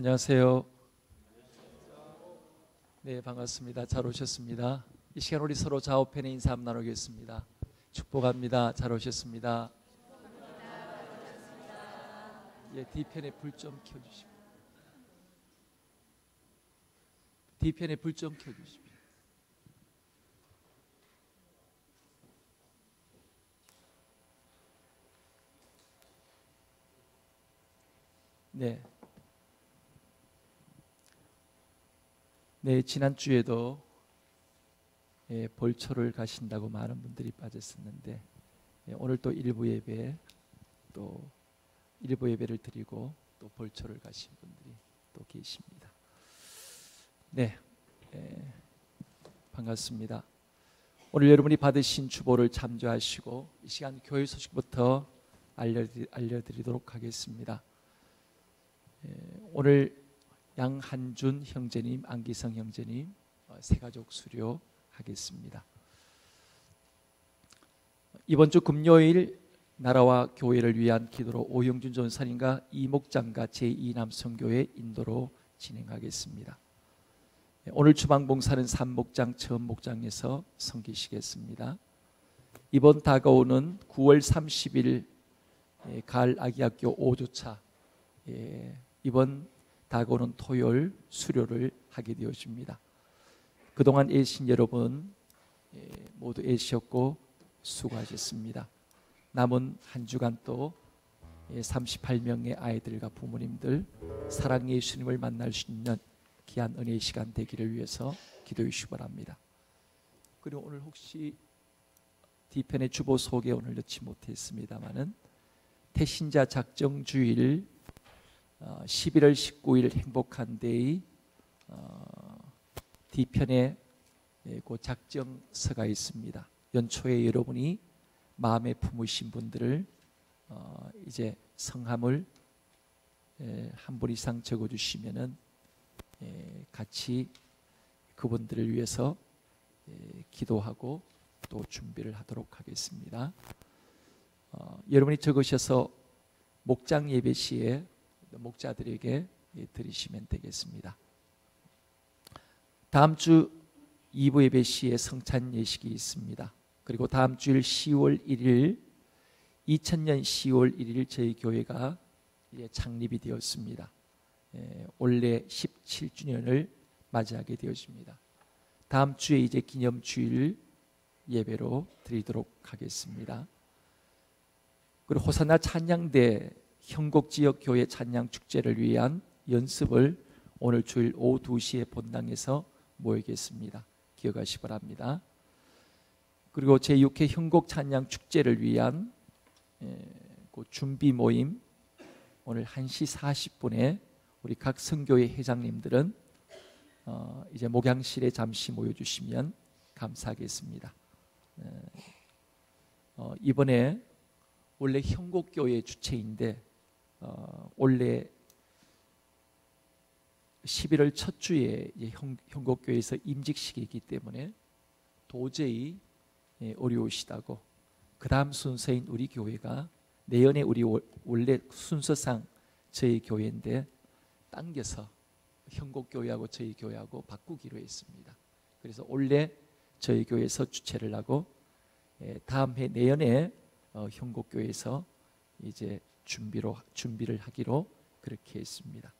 안녕하세요. 네, 반갑습니다. 잘 오셨습니다. 이 시간 우리 서로 좌우편에 인사 한번 나누겠습니다. 축복합니다. 잘 오셨습니다. 예, D편에 불 좀 켜주시고. D편에 불 좀 켜주십시오. 네. 네, 지난주에도 벌초를 가신다고 많은 분들이 빠졌었는데 오늘 또 일부 예배를 드리고 또 벌초를 가신 분들이 또 계십니다. 네, 반갑습니다. 오늘 여러분이 받으신 주보를 참조하시고 이 시간 교회 소식부터 알려드리도록 하겠습니다. 오늘 양한준 형제님, 안기성 형제님 새가족 수료하겠습니다. 이번 주 금요일 나라와 교회를 위한 기도로 오영준 전사님과 이목장과 제2남성교회 인도로 진행하겠습니다. 오늘 주방봉사는 3목장 처음 목장에서 섬기시겠습니다. 이번 다가오는 9월 30일 가을 아기학교 5주차 이번 다가오는 토요일 수료를 하게 되었습니다. 그동안 애신 여러분 모두 애쓰셨고 수고하셨습니다. 남은 한 주간 또 38명의 아이들과 부모님들 사랑 예수님을 만날 수 있는 귀한 은혜의 시간 되기를 위해서 기도해 주시기 바랍니다. 그리고 오늘 혹시 D편의 주보 소개 오늘 넣지 못했습니다마는 태신자 작정주일 11월 19일 행복한 데이 D편에 그 작정서가 있습니다. 연초에 여러분이 마음에 품으신 분들을 이제 성함을 한 분 이상 적어주시면은 같이 그분들을 위해서 기도하고 또 준비를 하도록 하겠습니다. 여러분이 적으셔서 목장 예배 시에 목자들에게 드리시면 되겠습니다. 다음 주 2부 예배 시에 성찬 예식이 있습니다. 그리고 다음 주일 10월 1일 2000년 10월 1일 저희 교회가 창립이 되었습니다. 올해 17주년을 맞이하게 되었습니다. 다음 주에 이제 기념주일 예배로 드리도록 하겠습니다. 그리고 호산나 찬양대 형곡지역 교회 찬양 축제를 위한 연습을 오늘 주일 오후 2시에 본당에서 모이겠습니다. 기억하시기 바랍니다. 그리고 제6회 형곡 찬양 축제를 위한 그 준비 모임 오늘 1시 40분에 우리 각 성교회 회장님들은 이제 목양실에 잠시 모여주시면 감사하겠습니다. 이번에 원래 형곡교회 주체인데 원래 11월 첫 주에 형곡교회에서 임직식이 있기 때문에 도저히 어려우시다고 그 다음 순서인 우리 교회가 내년에 우리 원래 순서상 저희 교회인데 당겨서 형곡교회하고 저희 교회하고 바꾸기로 했습니다. 그래서 원래 저희 교회에서 주최를 하고 다음 해 내년에 형곡교회에서 이제 준비를 하기로 그렇게 했습니다.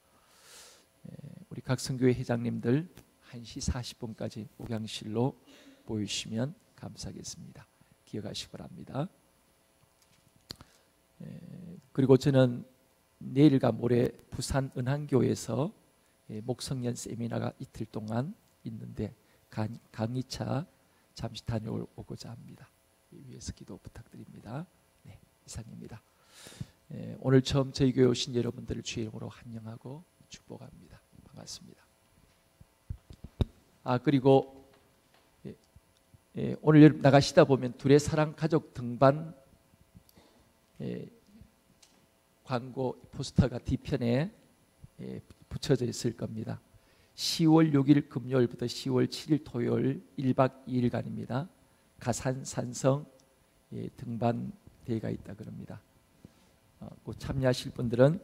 우리 각 성교회 회장님들 1시 40분까지 목양실로 모이시면 감사하겠습니다. 기억하시기 바랍니다. 그리고 저는 내일과 모레 부산 은한교회에서 목성년 세미나가 이틀 동안 있는데 강의차 잠시 다녀오고자 합니다. 위에서 기도 부탁드립니다. 네, 이상입니다. 오늘 처음 저희 교회 오신 여러분들을 주의 이름으로 환영하고 축복합니다. 반갑습니다. 그리고 오늘 나가시다 보면 둘의 사랑 가족 등반 광고 포스터가 뒤편에 붙여져 있을 겁니다. 10월 6일 금요일부터 10월 7일 토요일 1박 2일간입니다. 가산 산성 등반 대회가 있다 그럽니다. 참여하실 분들은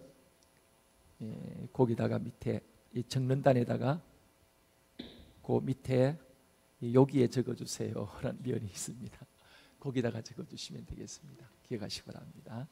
거기다가 밑에 이 적는단에다가 그 밑에 여기에 적어주세요 라는 면이 있습니다. 거기다가 적어주시면 되겠습니다. 기억하시기 바랍니다.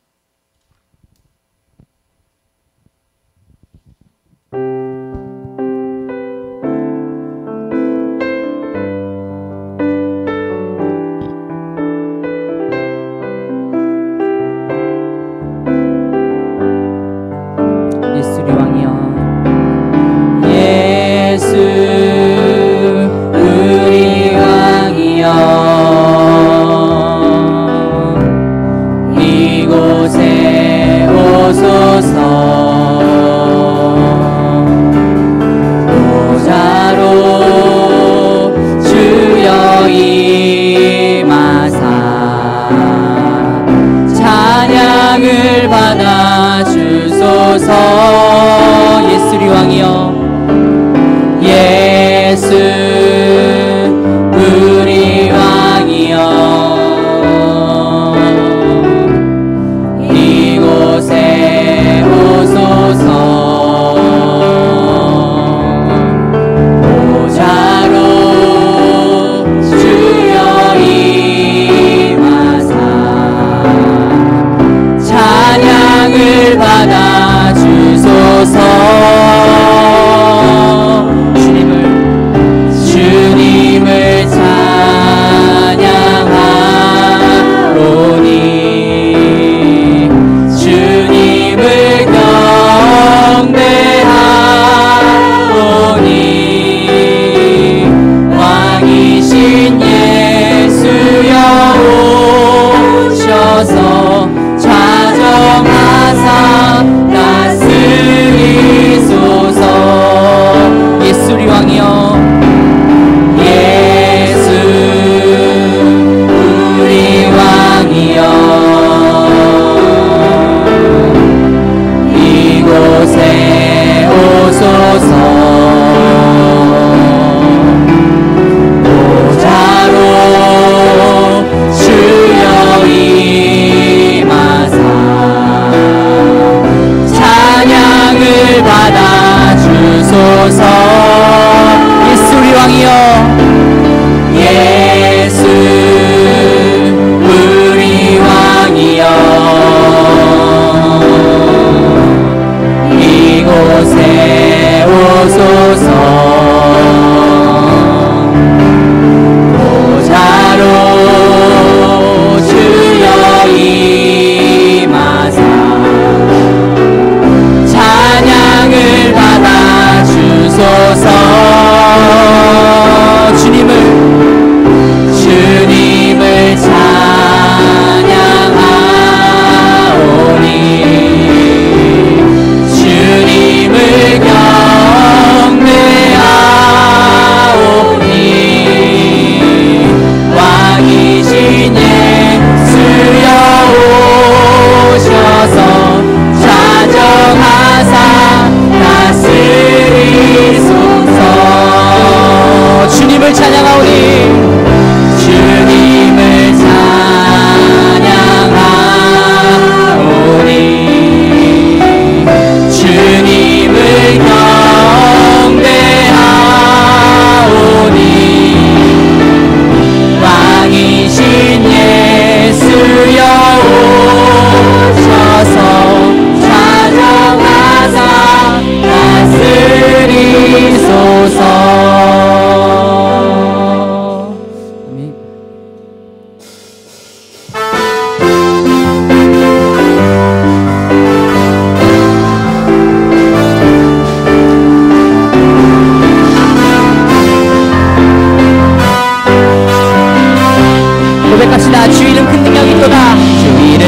고백합시다. 주 이름 큰 능력이 있도다. 주 이름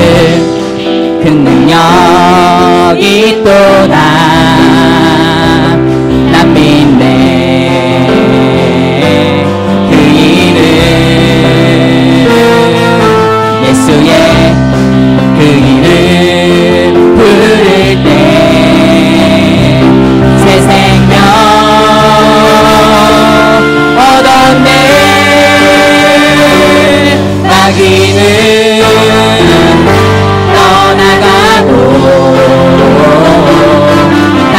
큰 능력이 있도다. 난 믿네 그 이름. 예수의 그 이름 부를 때 새 생명 얻었네. 마귀는 떠나가고 나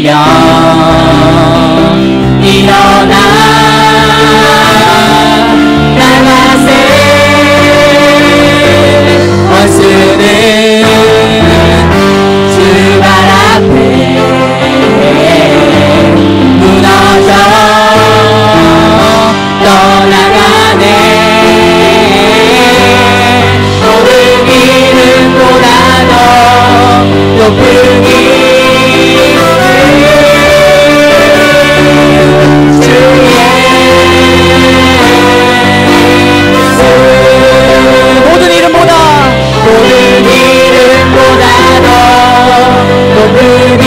들려 일어나 나가세 원수는 주 발 앞에 무너져 떠나가네 높은 이름보다 더 높은 모든 이름보다 더 높은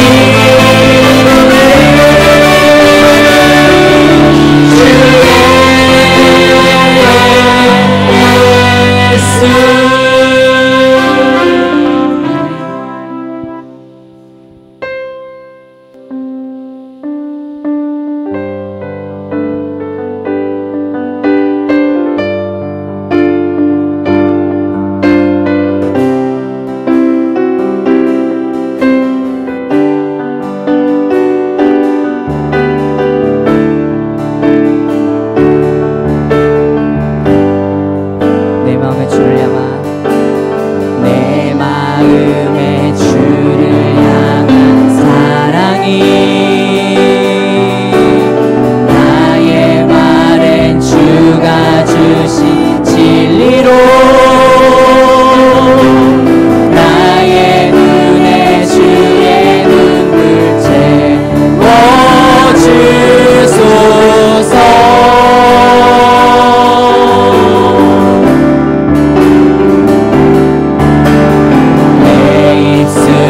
내 입술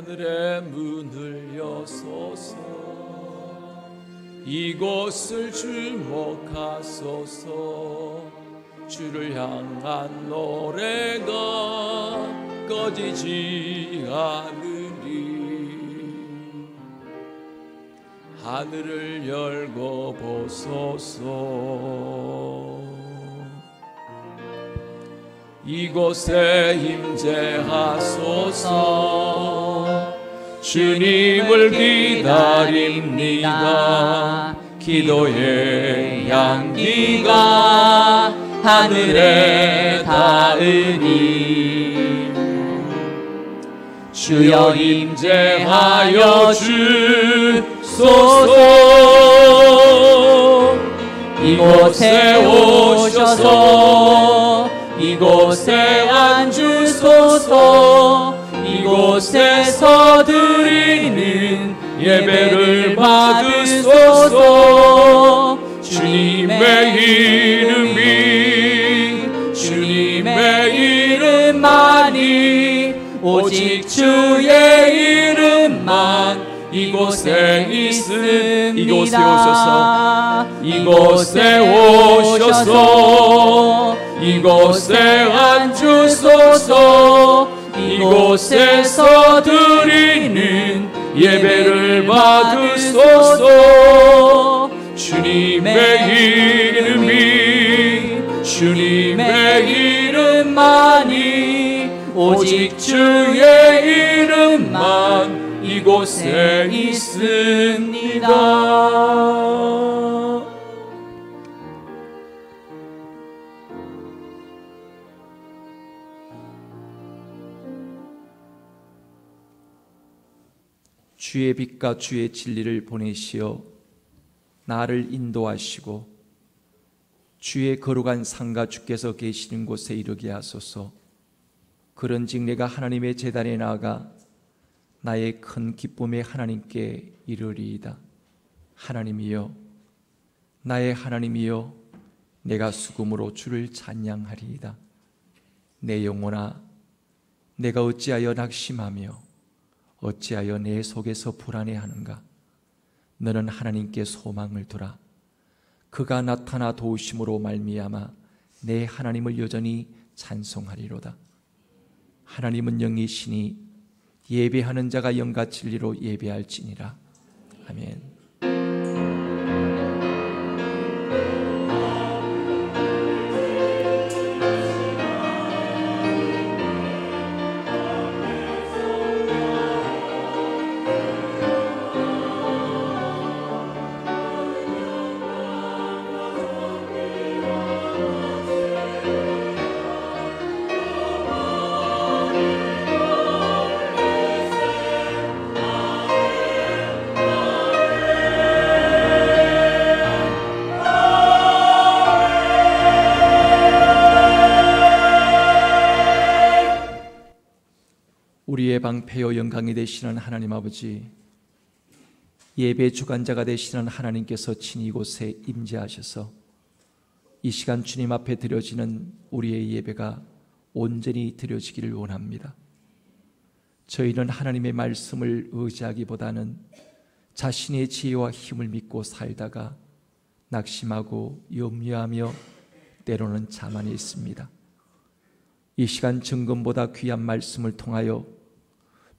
하늘의 문을 여소서. 이곳을 주목하소서. 주를 향한 노래가 꺼지지 않으리. 하늘을 열고 보소서. 이곳에 임재하소서. 주님을 기다립니다. 기도의 향기가 하늘에 닿으니 주여 임재하여 주소서. 이곳에 오셔서 이곳에 앉으소서. 이곳에서 드리는 예배를 받으소서. 주님의 이름만이 오직 주의 이름만 이곳에 있습니다. 이곳에 오셔서 이곳에 앉으소서. 이곳에서 드리는 예배를 받으소서. 주님의 이름만이 오직 주의 이름만 이곳에 있습니다. 주의 빛과 주의 진리를 보내시어 나를 인도하시고 주의 거룩한 상가 주께서 계시는 곳에 이르게 하소서. 그런즉 내가 하나님의 제단에 나아가 나의 큰 기쁨의 하나님께 이르리이다. 하나님이여, 나의 하나님이여, 내가 수금으로 주를 찬양하리이다. 내 영혼아, 내가 어찌하여 낙심하며 어찌하여 내 속에서 불안해하는가? 너는 하나님께 소망을 두라. 그가 나타나 도우심으로 말미암아 내 하나님을 여전히 찬송하리로다. 하나님은 영이시니 예배하는 자가 영과 진리로 예배할지니라. 아멘. 우리의 방패요 영광이 되시는 하나님 아버지, 예배 주관자가 되시는 하나님께서 친히 이곳에 임재하셔서 이 시간 주님 앞에 드려지는 우리의 예배가 온전히 드려지기를 원합니다. 저희는 하나님의 말씀을 의지하기보다는 자신의 지혜와 힘을 믿고 살다가 낙심하고 염려하며 때로는 자만해 있습니다. 이 시간 정금보다 귀한 말씀을 통하여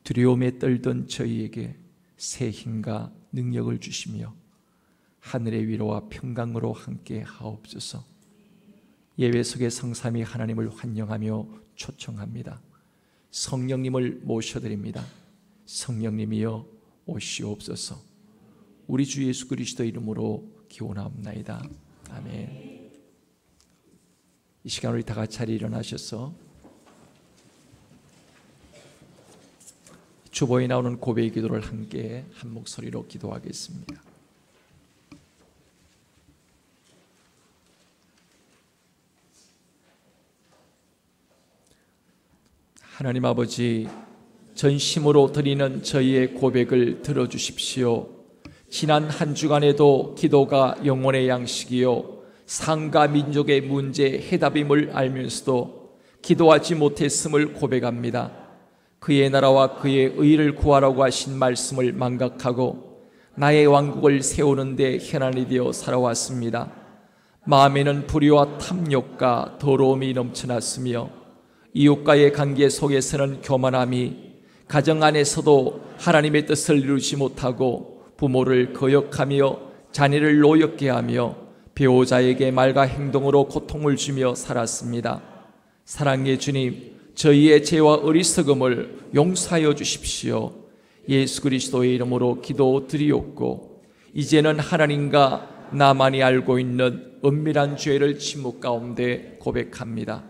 두려움에 떨던 저희에게 새 힘과 능력을 주시며 하늘의 위로와 평강으로 함께 하옵소서. 예배 속의 성삼위 하나님을 환영하며 초청합니다. 성령님을 모셔드립니다. 성령님이여 오시옵소서. 우리 주 예수 그리스도 이름으로 기원하옵나이다. 아멘. 이 시간 우리 다 같이 자리에 일어나셔서 주보에 나오는 고백의 기도를 함께 한 목소리로 기도하겠습니다. 하나님 아버지, 전심으로 드리는 저희의 고백을 들어주십시오. 지난 한 주간에도 기도가 영혼의 양식이요 상가 민족의 문제 해답임을 알면서도 기도하지 못했음을 고백합니다. 그의 나라와 그의 의를 구하라고 하신 말씀을 망각하고 나의 왕국을 세우는 데 현안이 되어 살아왔습니다. 마음에는 불의와 탐욕과 더러움이 넘쳐났으며 이웃과의 관계 속에서는 교만함이, 가정 안에서도 하나님의 뜻을 이루지 못하고 부모를 거역하며 자녀를 노엽게 하며 배우자에게 말과 행동으로 고통을 주며 살았습니다. 사랑의 주님, 저희의 죄와 어리석음을 용서하여 주십시오. 예수 그리스도의 이름으로 기도드리옵고 이제는 하나님과 나만이 알고 있는 은밀한 죄를 침묵 가운데 고백합니다.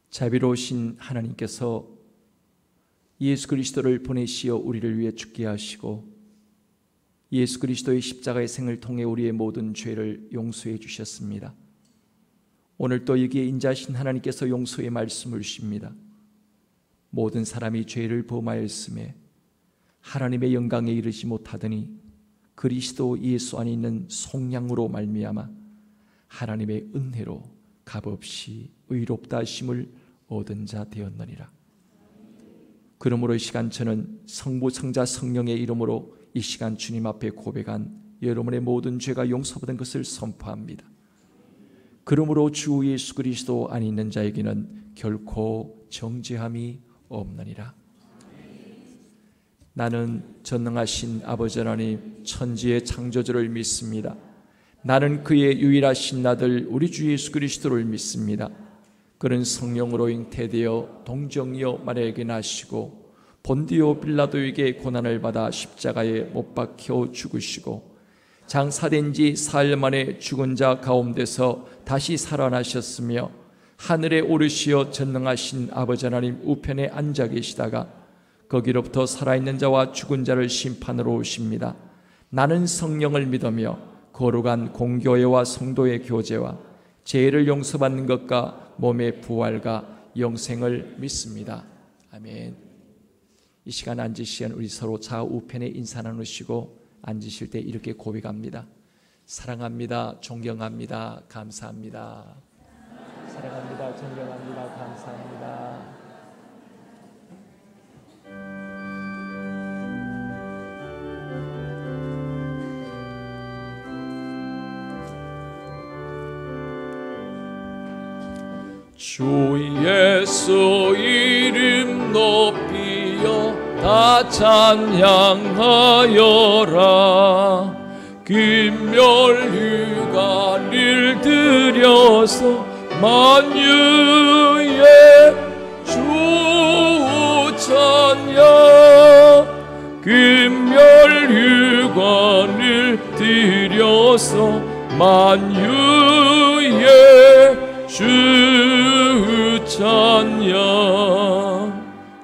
자비로우신 하나님께서 예수 그리스도를 보내시어 우리를 위해 죽게 하시고 예수 그리스도의 십자가의 생을 통해 우리의 모든 죄를 용서해 주셨습니다. 오늘 또 여기에 인자하신 하나님께서 용서의 말씀을 주십니다. 모든 사람이 죄를 범하였음에 하나님의 영광에 이르지 못하더니 그리스도 예수 안에 있는 속량으로 말미암아 하나님의 은혜로 값없이 의롭다 하심을 얻은 자 되었느니라. 그러므로 이 시간 저는 성부, 성자, 성령의 이름으로 이 시간 주님 앞에 고백한 여러분의 모든 죄가 용서받은 것을 선포합니다. 그러므로 주 예수 그리스도 안에 있는 자에게는 결코 정죄함이 없느니라. 나는 전능하신 아버지 하나님 천지의 창조주를 믿습니다. 나는 그의 유일하신 아들 우리 주 예수 그리스도를 믿습니다. 그는 성령으로 잉태되어 동정이요 마리아에게 나시고 본디오 빌라도에게 고난을 받아 십자가에 못 박혀 죽으시고 장사된 지 사흘 만에 죽은 자 가운데서 다시 살아나셨으며 하늘에 오르시어 전능하신 아버지 하나님 우편에 앉아 계시다가 거기로부터 살아있는 자와 죽은 자를 심판으로 오십니다. 나는 성령을 믿으며 거룩한 공교회와 성도의 교제와 죄를 용서받는 것과 몸의 부활과 영생을 믿습니다. 아멘. 이 시간 앉으시면 우리 서로 좌우편에 인사 나누시고 앉으실 때 이렇게 고백합니다. 사랑합니다. 존경합니다. 감사합니다. 사랑합니다. 존경합니다. 감사합니다. 주 예수 이름 높이여 다 찬양하여라. 금멸휴가를 들여서 만유의 주 찬양. 금멸휴가를 들여서 만유의 주 찬양.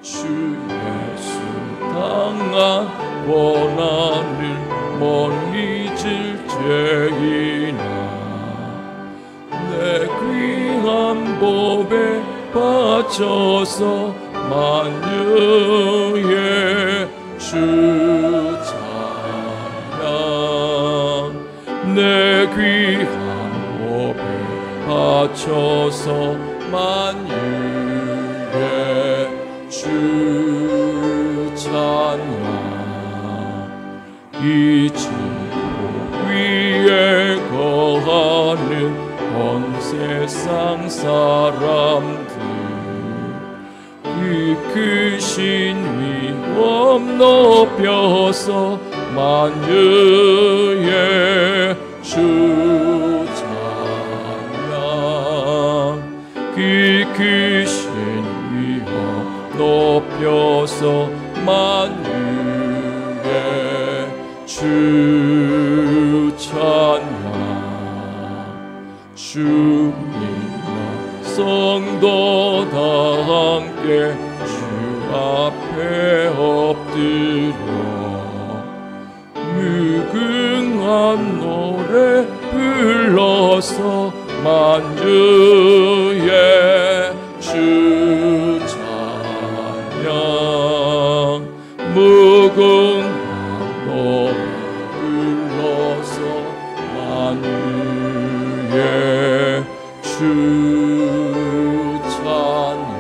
주 예수 당한 고난을 멀리 질 죄이나 내 귀한 법에 바쳐서 만유의 주 찬양. 내 귀한 법에 바쳐서 만유의 주 찬양. 이 지구 위에 거하는 온 세상 사람들 크신 위엄 높여서 만유의 주 찬양. 그 크신 위엄 높여서 만유의 주 찬양. 주님과 성도 다 함께 주 앞에 엎드려 무궁한 노래 불러서 만주의 주 찬양. 무궁한 노래 불러서 만주의 주 찬양.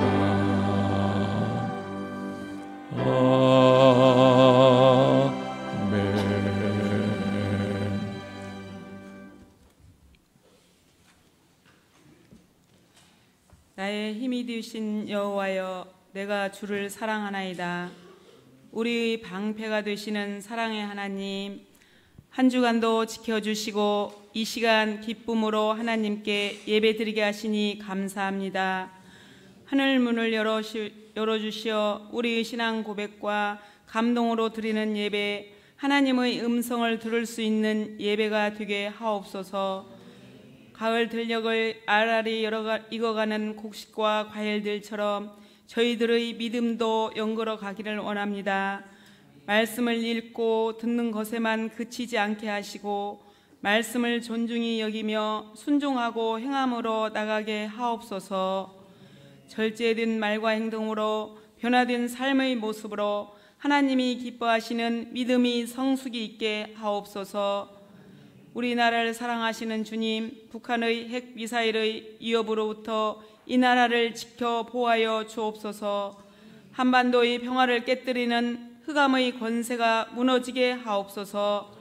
나의 힘이 되신 여호와여, 내가 주를 사랑하나이다. 우리의 방패가 되시는 사랑의 하나님, 한 주간도 지켜주시고 이 시간 기쁨으로 하나님께 예배드리게 하시니 감사합니다. 하늘 문을 열어주시어 우리의 신앙 고백과 감동으로 드리는 예배, 하나님의 음성을 들을 수 있는 예배가 되게 하옵소서. 가을 들녘을 알알이 익어가는 곡식과 과일들처럼 저희들의 믿음도 연걸어 가기를 원합니다. 말씀을 읽고 듣는 것에만 그치지 않게 하시고 말씀을 존중히 여기며 순종하고 행함으로 나가게 하옵소서. 절제된 말과 행동으로 변화된 삶의 모습으로 하나님이 기뻐하시는 믿음이 성숙이 있게 하옵소서. 우리나라를 사랑하시는 주님, 북한의 핵미사일의 위협으로부터 이 나라를 지켜 보호하여 주옵소서. 한반도의 평화를 깨뜨리는 흑암의 권세가 무너지게 하옵소서.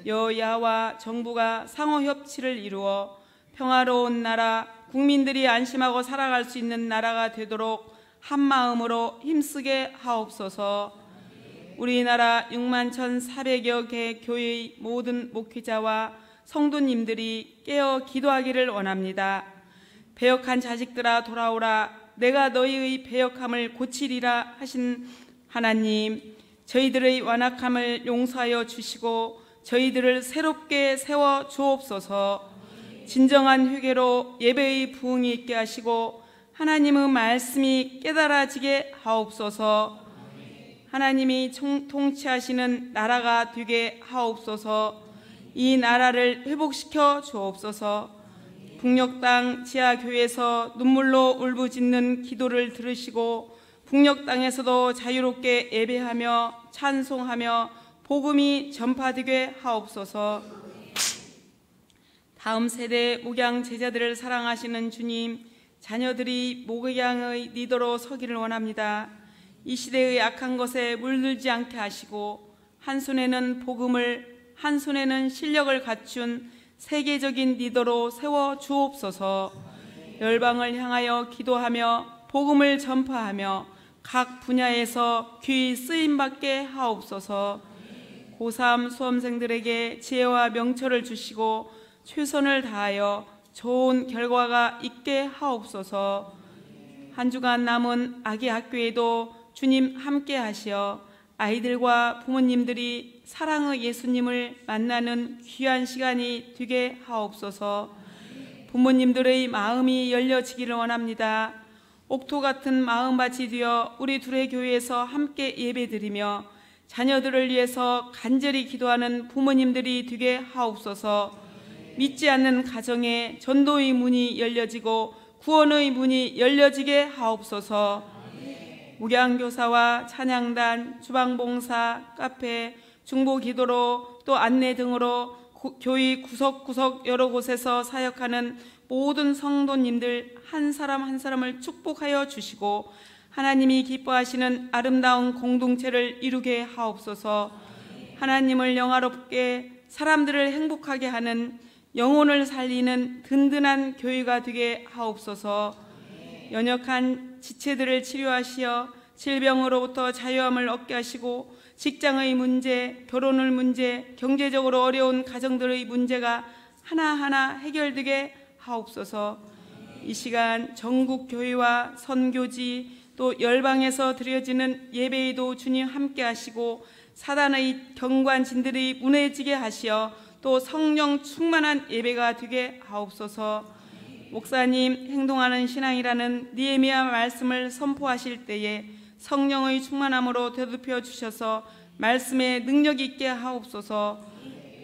여야와 정부가 상호 협치를 이루어 평화로운 나라, 국민들이 안심하고 살아갈 수 있는 나라가 되도록 한마음으로 힘쓰게 하옵소서. 우리나라 61,400여 개 교회의 모든 목회자와 성도님들이 깨어 기도하기를 원합니다. 배역한 자식들아 돌아오라, 내가 너희의 배역함을 고치리라 하신 하나님, 저희들의 완악함을 용서하여 주시고 저희들을 새롭게 세워 주옵소서. 진정한 회개로 예배의 부흥이 있게 하시고 하나님의 말씀이 깨달아지게 하옵소서. 하나님이 통치하시는 나라가 되게 하옵소서. 이 나라를 회복시켜 주옵소서. 북녘 땅 지하교회에서 눈물로 울부짖는 기도를 들으시고 북녘 땅에서도 자유롭게 예배하며 찬송하며 복음이 전파되게 하옵소서. 다음 세대 목양 제자들을 사랑하시는 주님, 자녀들이 목양의 리더로 서기를 원합니다. 이 시대의 악한 것에 물들지 않게 하시고 한 손에는 복음을, 한 손에는 실력을 갖춘 세계적인 리더로 세워 주옵소서. 열방을 향하여 기도하며 복음을 전파하며 각 분야에서 귀히 쓰임받게 하옵소서. 고3 수험생들에게 지혜와 명철을 주시고 최선을 다하여 좋은 결과가 있게 하옵소서. 한 주간 남은 아기 학교에도 주님 함께 하시어 아이들과 부모님들이 사랑의 예수님을 만나는 귀한 시간이 되게 하옵소서. 부모님들의 마음이 열려지기를 원합니다. 옥토 같은 마음밭이 되어 우리 둘의 교회에서 함께 예배드리며 자녀들을 위해서 간절히 기도하는 부모님들이 되게 하옵소서. 믿지 않는 가정에 전도의 문이 열려지고 구원의 문이 열려지게 하옵소서. 목양교사와 찬양단, 주방봉사, 카페, 중보기도로 또 안내 등으로 교회 구석구석 여러 곳에서 사역하는 모든 성도님들 한 사람 한 사람을 축복하여 주시고 하나님이 기뻐하시는 아름다운 공동체를 이루게 하옵소서. 하나님을 영화롭게 사람들을 행복하게 하는 영혼을 살리는 든든한 교회가 되게 하옵소서. 연약한 지체들을 치료하시어 질병으로부터 자유함을 얻게 하시고 직장의 문제, 결혼의 문제, 경제적으로 어려운 가정들의 문제가 하나하나 해결되게 하옵소서. 이 시간 전국 교회와 선교지 또 열방에서 드려지는 예배에도 주님 함께 하시고 사단의 경관진들이 무너지게 하시어 또 성령 충만한 예배가 되게 하옵소서. 목사님 행동하는 신앙이라는 느헤미야 말씀을 선포하실 때에 성령의 충만함으로 되돌려 주셔서 말씀에 능력 있게 하옵소서.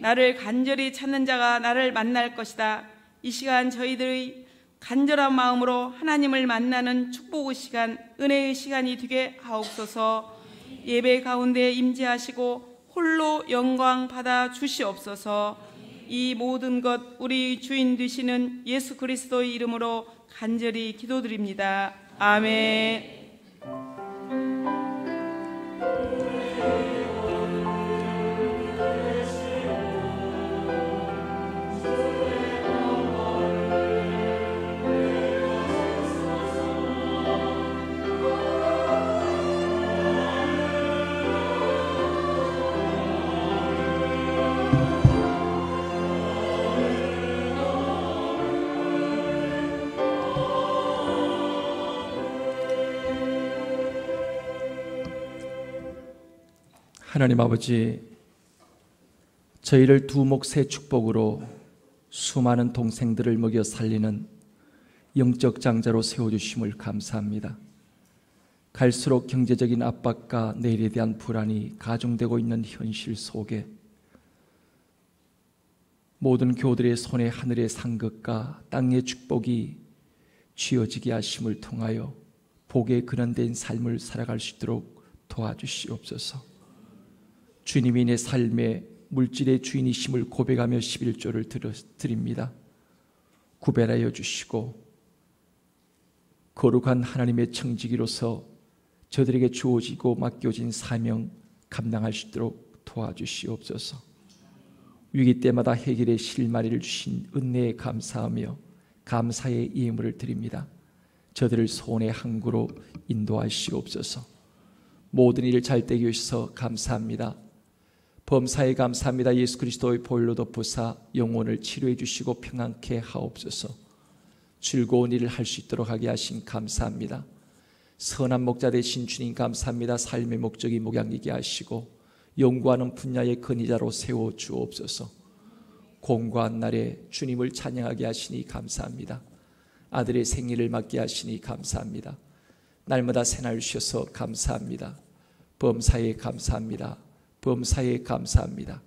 나를 간절히 찾는 자가 나를 만날 것이다. 이 시간 저희들의 간절한 마음으로 하나님을 만나는 축복의 시간, 은혜의 시간이 되게 하옵소서. 예배 가운데 임재하시고 홀로 영광 받아 주시옵소서. 이 모든 것 우리 주인 되시는 예수 그리스도의 이름으로 간절히 기도드립니다. 아멘. 하나님 아버지, 저희를 두목 새 축복으로 수많은 동생들을 먹여 살리는 영적 장자로 세워주심을 감사합니다. 갈수록 경제적인 압박과 내일에 대한 불안이 가중되고 있는 현실 속에 모든 교우들의 손에 하늘의 상급과 땅의 축복이 쥐어지게 하심을 통하여 복에 근원된 삶을 살아갈 수 있도록 도와주시옵소서. 주님이 내 삶의 물질의 주인이심을 고백하며 11조를 드립니다. 구별하여 주시고 거룩한 하나님의 청지기로서 저들에게 주어지고 맡겨진 사명 감당할 수 있도록 도와주시옵소서. 위기 때마다 해결의 실마리를 주신 은혜에 감사하며 감사의 예물을 드립니다. 저들을 소원의 항구로 인도하시옵소서. 모든 일을 잘 되게 해주셔서 감사합니다. 범사에 감사합니다. 예수 그리스도의 보혈로 덮으사 영혼을 치료해 주시고 평안케 하옵소서. 즐거운 일을 할 수 있도록 하게 하신 감사합니다. 선한 목자 되신 주님 감사합니다. 삶의 목적이 목양이게 하시고 연구하는 분야의 근위자로 세워 주옵소서. 공고한 날에 주님을 찬양하게 하시니 감사합니다. 아들의 생일을 맞게 하시니 감사합니다. 날마다 새날 주셔서 감사합니다. 범사에 감사합니다. 범사에 감사합니다.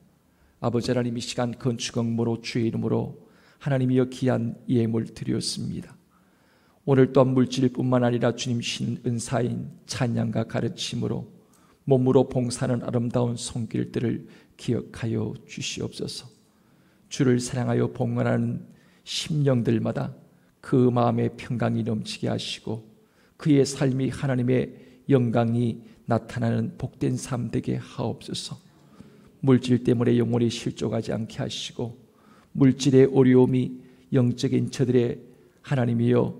아버지 하나님, 이 시간 건축 업무로 주의 이름으로 하나님이여 귀한 예물 드렸습니다. 오늘 또한 물질뿐만 아니라 주님 신 은사인 찬양과 가르침으로 몸으로 봉사하는 아름다운 손길들을 기억하여 주시옵소서. 주를 사랑하여 봉헌하는 심령들마다 그 마음의 평강이 넘치게 하시고 그의 삶이 하나님의 영광이 나타나는 복된 삶 되게 하옵소서. 물질 때문에 영혼이 실족하지 않게 하시고 물질의 어려움이 영적인 저들의 하나님이여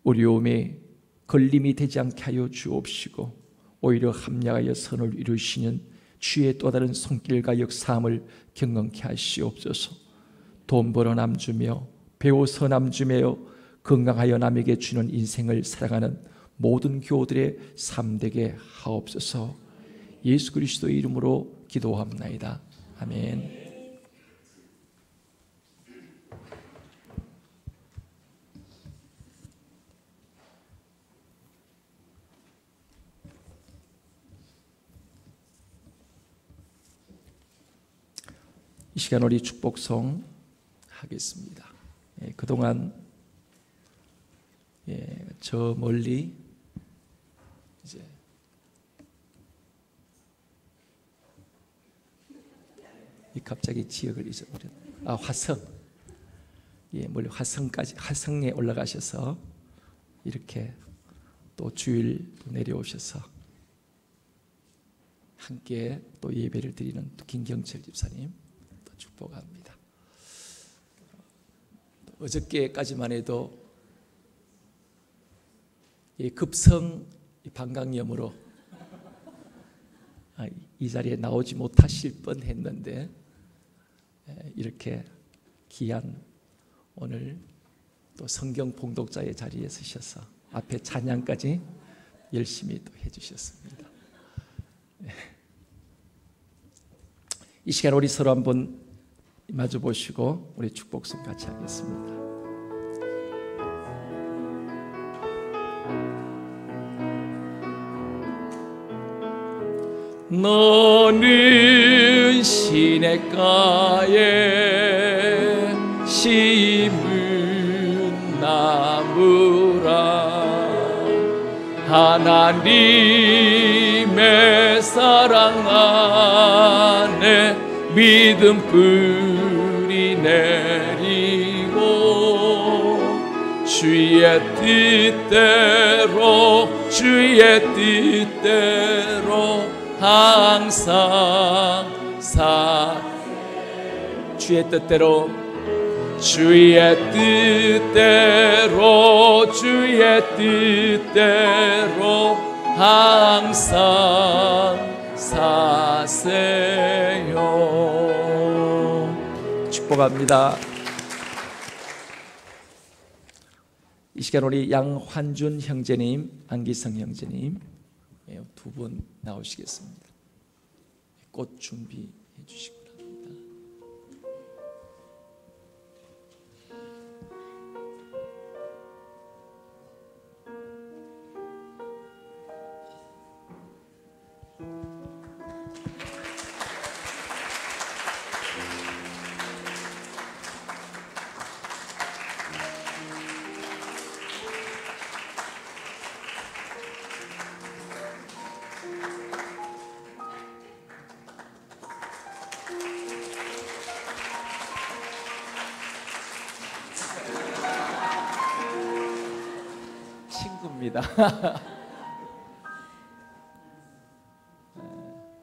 어려움에 걸림이 되지 않게 하여 주옵시고 오히려 합력하여 선을 이루시는 주의 또 다른 손길과 역사함을 경험케 하시옵소서. 돈 벌어 남주며 배워서 남주며 건강하여 남에게 주는 인생을 살아가는 모든 교우들의 삶 되게 하옵소서. 예수 그리스도의 이름으로 기도합나이다. 아멘. 이 시간 우리 축복송 하겠습니다. 그동안 저 멀리 이제 갑자기 지역을 잊어버렸. 화성. 멀리 화성에 올라가셔서 이렇게 또 주일 내려오셔서 함께 또 예배를 드리는 또 김경철 집사님 또 축복합니다. 어저께까지만 해도 이 급성 방광염으로 이 자리에 나오지 못하실 뻔했는데 이렇게 귀한 오늘 또 성경 봉독자의 자리에 서셔서 앞에 찬양까지 열심히 또 해주셨습니다. 이 시간 우리 서로 한번 마주 보시고 우리 축복성 같이 하겠습니다. 너는 시냇가에 심은 나무라 하나님의 사랑 안에 믿음 뿌리 내리고 주의 뜻대로 항상 주의 뜻대로 항상 사세요. 축복합니다. 이 시간 우리 양환준 형제님, 안기성 형제님 두 분 나오시겠습니다. 꽃 준비해 주시기 바랍니다. 친구입니다.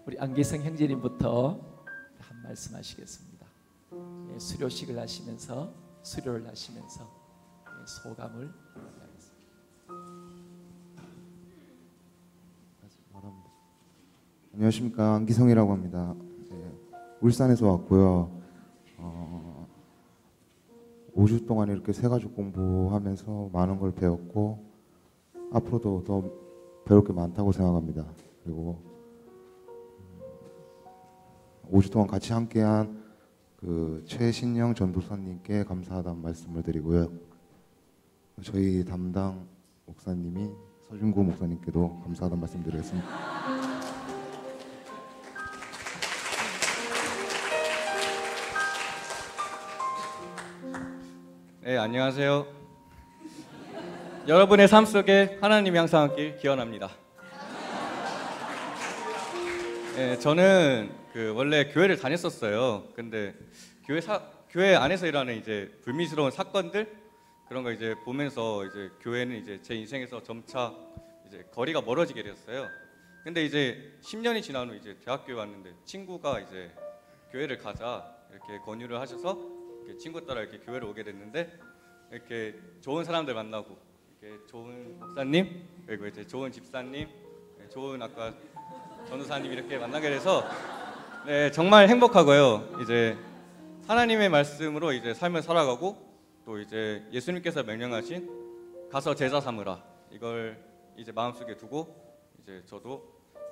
우리 안기성 형제님부터 한 말씀 하시겠습니다. 수료식을 하시면서 수료를 하시면서 소감을 하겠습니다. 안녕하십니까, 안기성이라고 합니다. 울산에서 왔고요. 5주 동안 이렇게 새가족 공부하면서 많은 걸 배웠고 앞으로도 더 배울 게 많다고 생각합니다. 그리고 5주 동안 같이 함께한 그 최신영 전도사님께 감사하다는 말씀을 드리고요. 저희 담당 목사님이 서준구 목사님께도 감사하다는 말씀 드리겠습니다. 네, 안녕하세요. 여러분의 삶 속에 하나님이 항상 함께 기원합니다. 네, 저는 원래 교회를 다녔었어요. 근데 교회 안에서 일어나는 이제 불미스러운 사건들 그런 거 이제 보면서 이제 교회는 이제 제 인생에서 점차 이제 거리가 멀어지게 됐어요. 근데 이제 10년이 지난 후 이제 대학교에 왔는데 친구가 이제 교회를 가자 이렇게 권유를 하셔서 이렇게 친구 따라 이렇게 교회를 오게 됐는데 이렇게 좋은 사람들 만나고 이렇게 좋은 목사님 그리고 이제 좋은 집사님, 좋은 아까 전도사님 이렇게 만나게 돼서 네, 정말 행복하고요. 이제 하나님의 말씀으로 이제 삶을 살아가고 또 이제 예수님께서 명령하신 가서 제자 삼으라 이걸 이제 마음속에 두고 이제 저도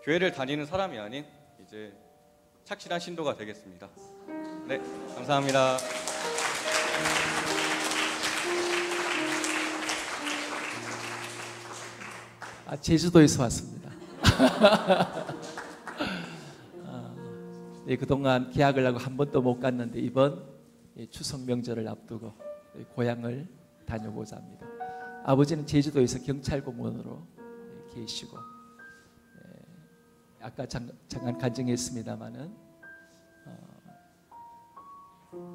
교회를 다니는 사람이 아닌 이제 착실한 신도가 되겠습니다. 네, 감사합니다. 제주도에서 왔습니다. 네, 그동안 계약을 하고 한 번도 못 갔는데 이번 추석 명절을 앞두고 고향을 다녀보자 합니다. 아버지는 제주도에서 경찰고문으로 계시고 아까 잠깐 간증했습니다마는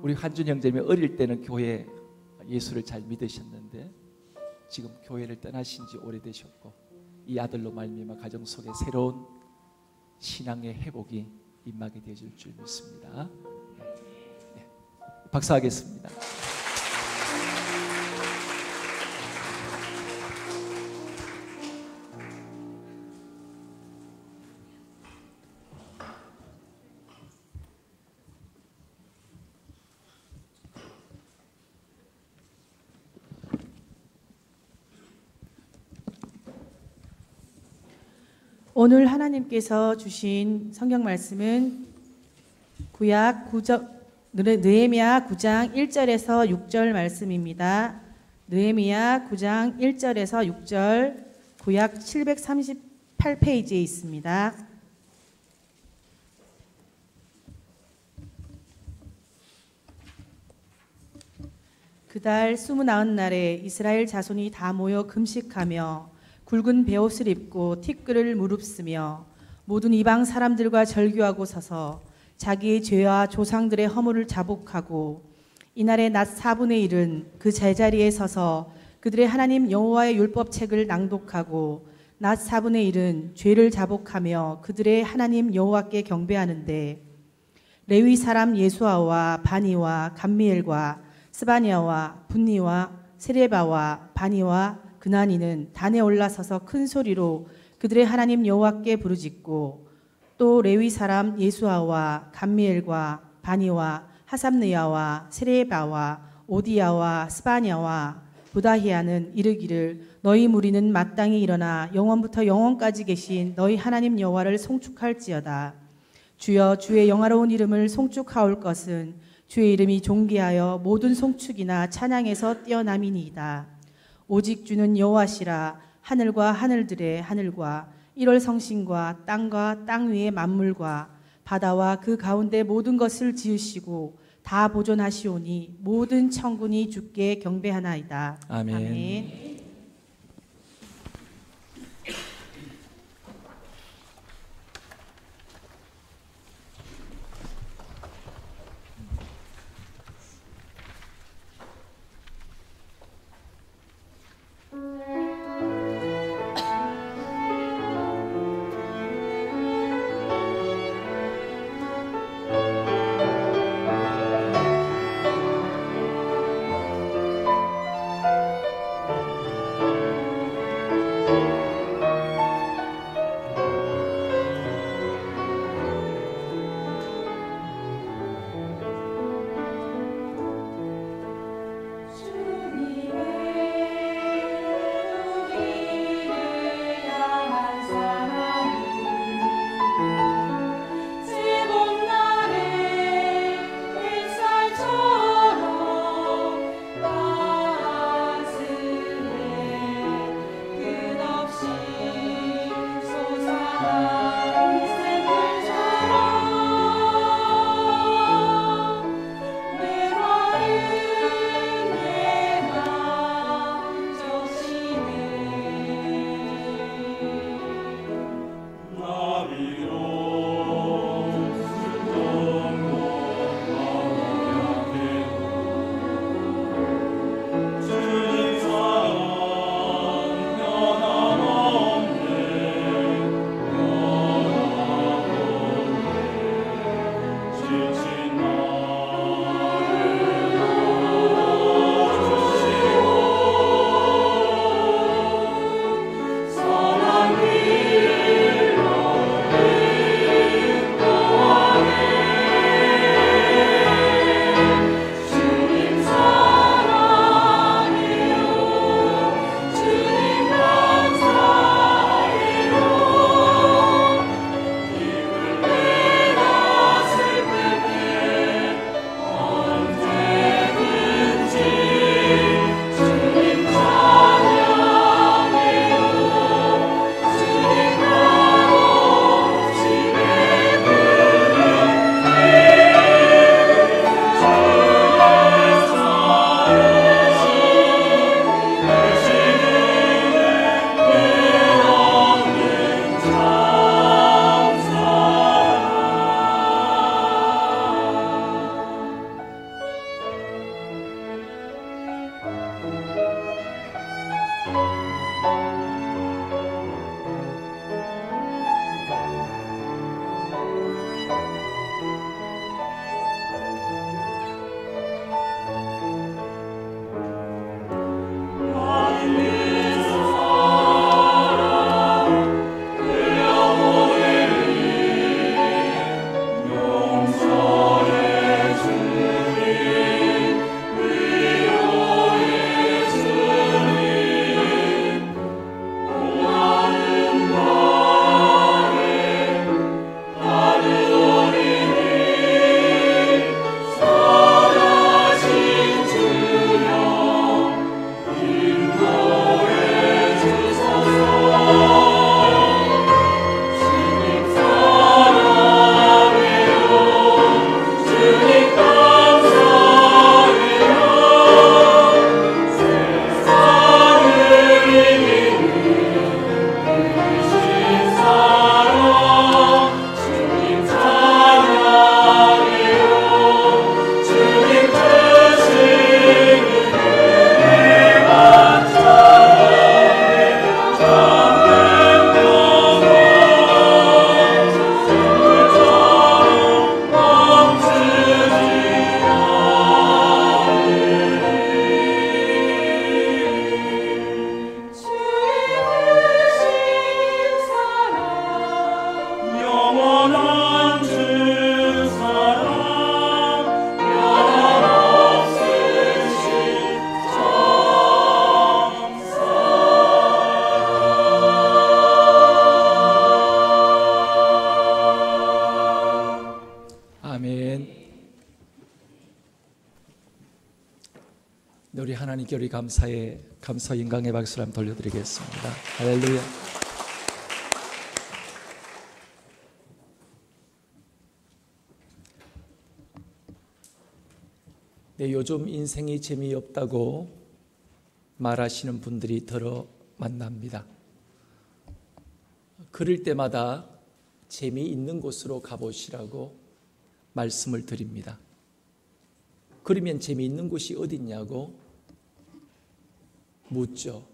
우리 환준 형제님이 어릴 때는 교회 예수를 잘 믿으셨는데 지금 교회를 떠나신 지 오래되셨고 이 아들로 말미암아 가정 속에 새로운 신앙의 회복이 임하게 되어질 줄 믿습니다. 네. 박수하겠습니다. 오늘 하나님께서 주신 성경 말씀은 느헤미야 9장 1절에서 6절 말씀입니다. 느헤미야 9장 1절에서 6절, 구약 738페이지에 있습니다. 그달 29날에 이스라엘 자손이 다 모여 금식하며 굵은 베옷을 입고 티끌을 무릅쓰며 모든 이방 사람들과 절규하고 서서 자기의 죄와 조상들의 허물을 자복하고 이날의 낮 4분의 1은 그 제자리에 서서 그들의 하나님 여호와의 율법책을 낭독하고 낮 4분의 1은 죄를 자복하며 그들의 하나님 여호와께 경배하는데 레위 사람 예수아와 바니와 감미엘과 스바냐와 분니와 세레바와 바니와 그나니는 단에 올라서서 큰 소리로 그들의 하나님 여호와께 부르짖고 또 레위 사람 예수아와 감미엘과 바니와 하삼느야와 세레바와 오디야와 스바냐와 부다히야는 이르기를 너희 무리는 마땅히 일어나 영원부터 영원까지 계신 너희 하나님 여호와를 송축할지어다. 주여 주의 영화로운 이름을 송축하올 것은 주의 이름이 존귀하여 모든 송축이나 찬양에서 뛰어남이니이다. 오직 주는 여호와시라. 하늘과 하늘들의 하늘과 1월 성신과 땅과 땅 위의 만물과 바다와 그 가운데 모든 것을 지으시고 다 보존하시오니 모든 천군이 주께 경배하나이다. 아멘. 아멘. 아멘. 우리 하나님께 우리 감사 인강의 박수를 한번 돌려드리겠습니다. 할렐루야. 네, 요즘 인생이 재미없다고 말하시는 분들이 더러 만납니다. 그럴 때마다 재미있는 곳으로 가보시라고 말씀을 드립니다. 그러면 재미있는 곳이 어딨냐고 묻죠.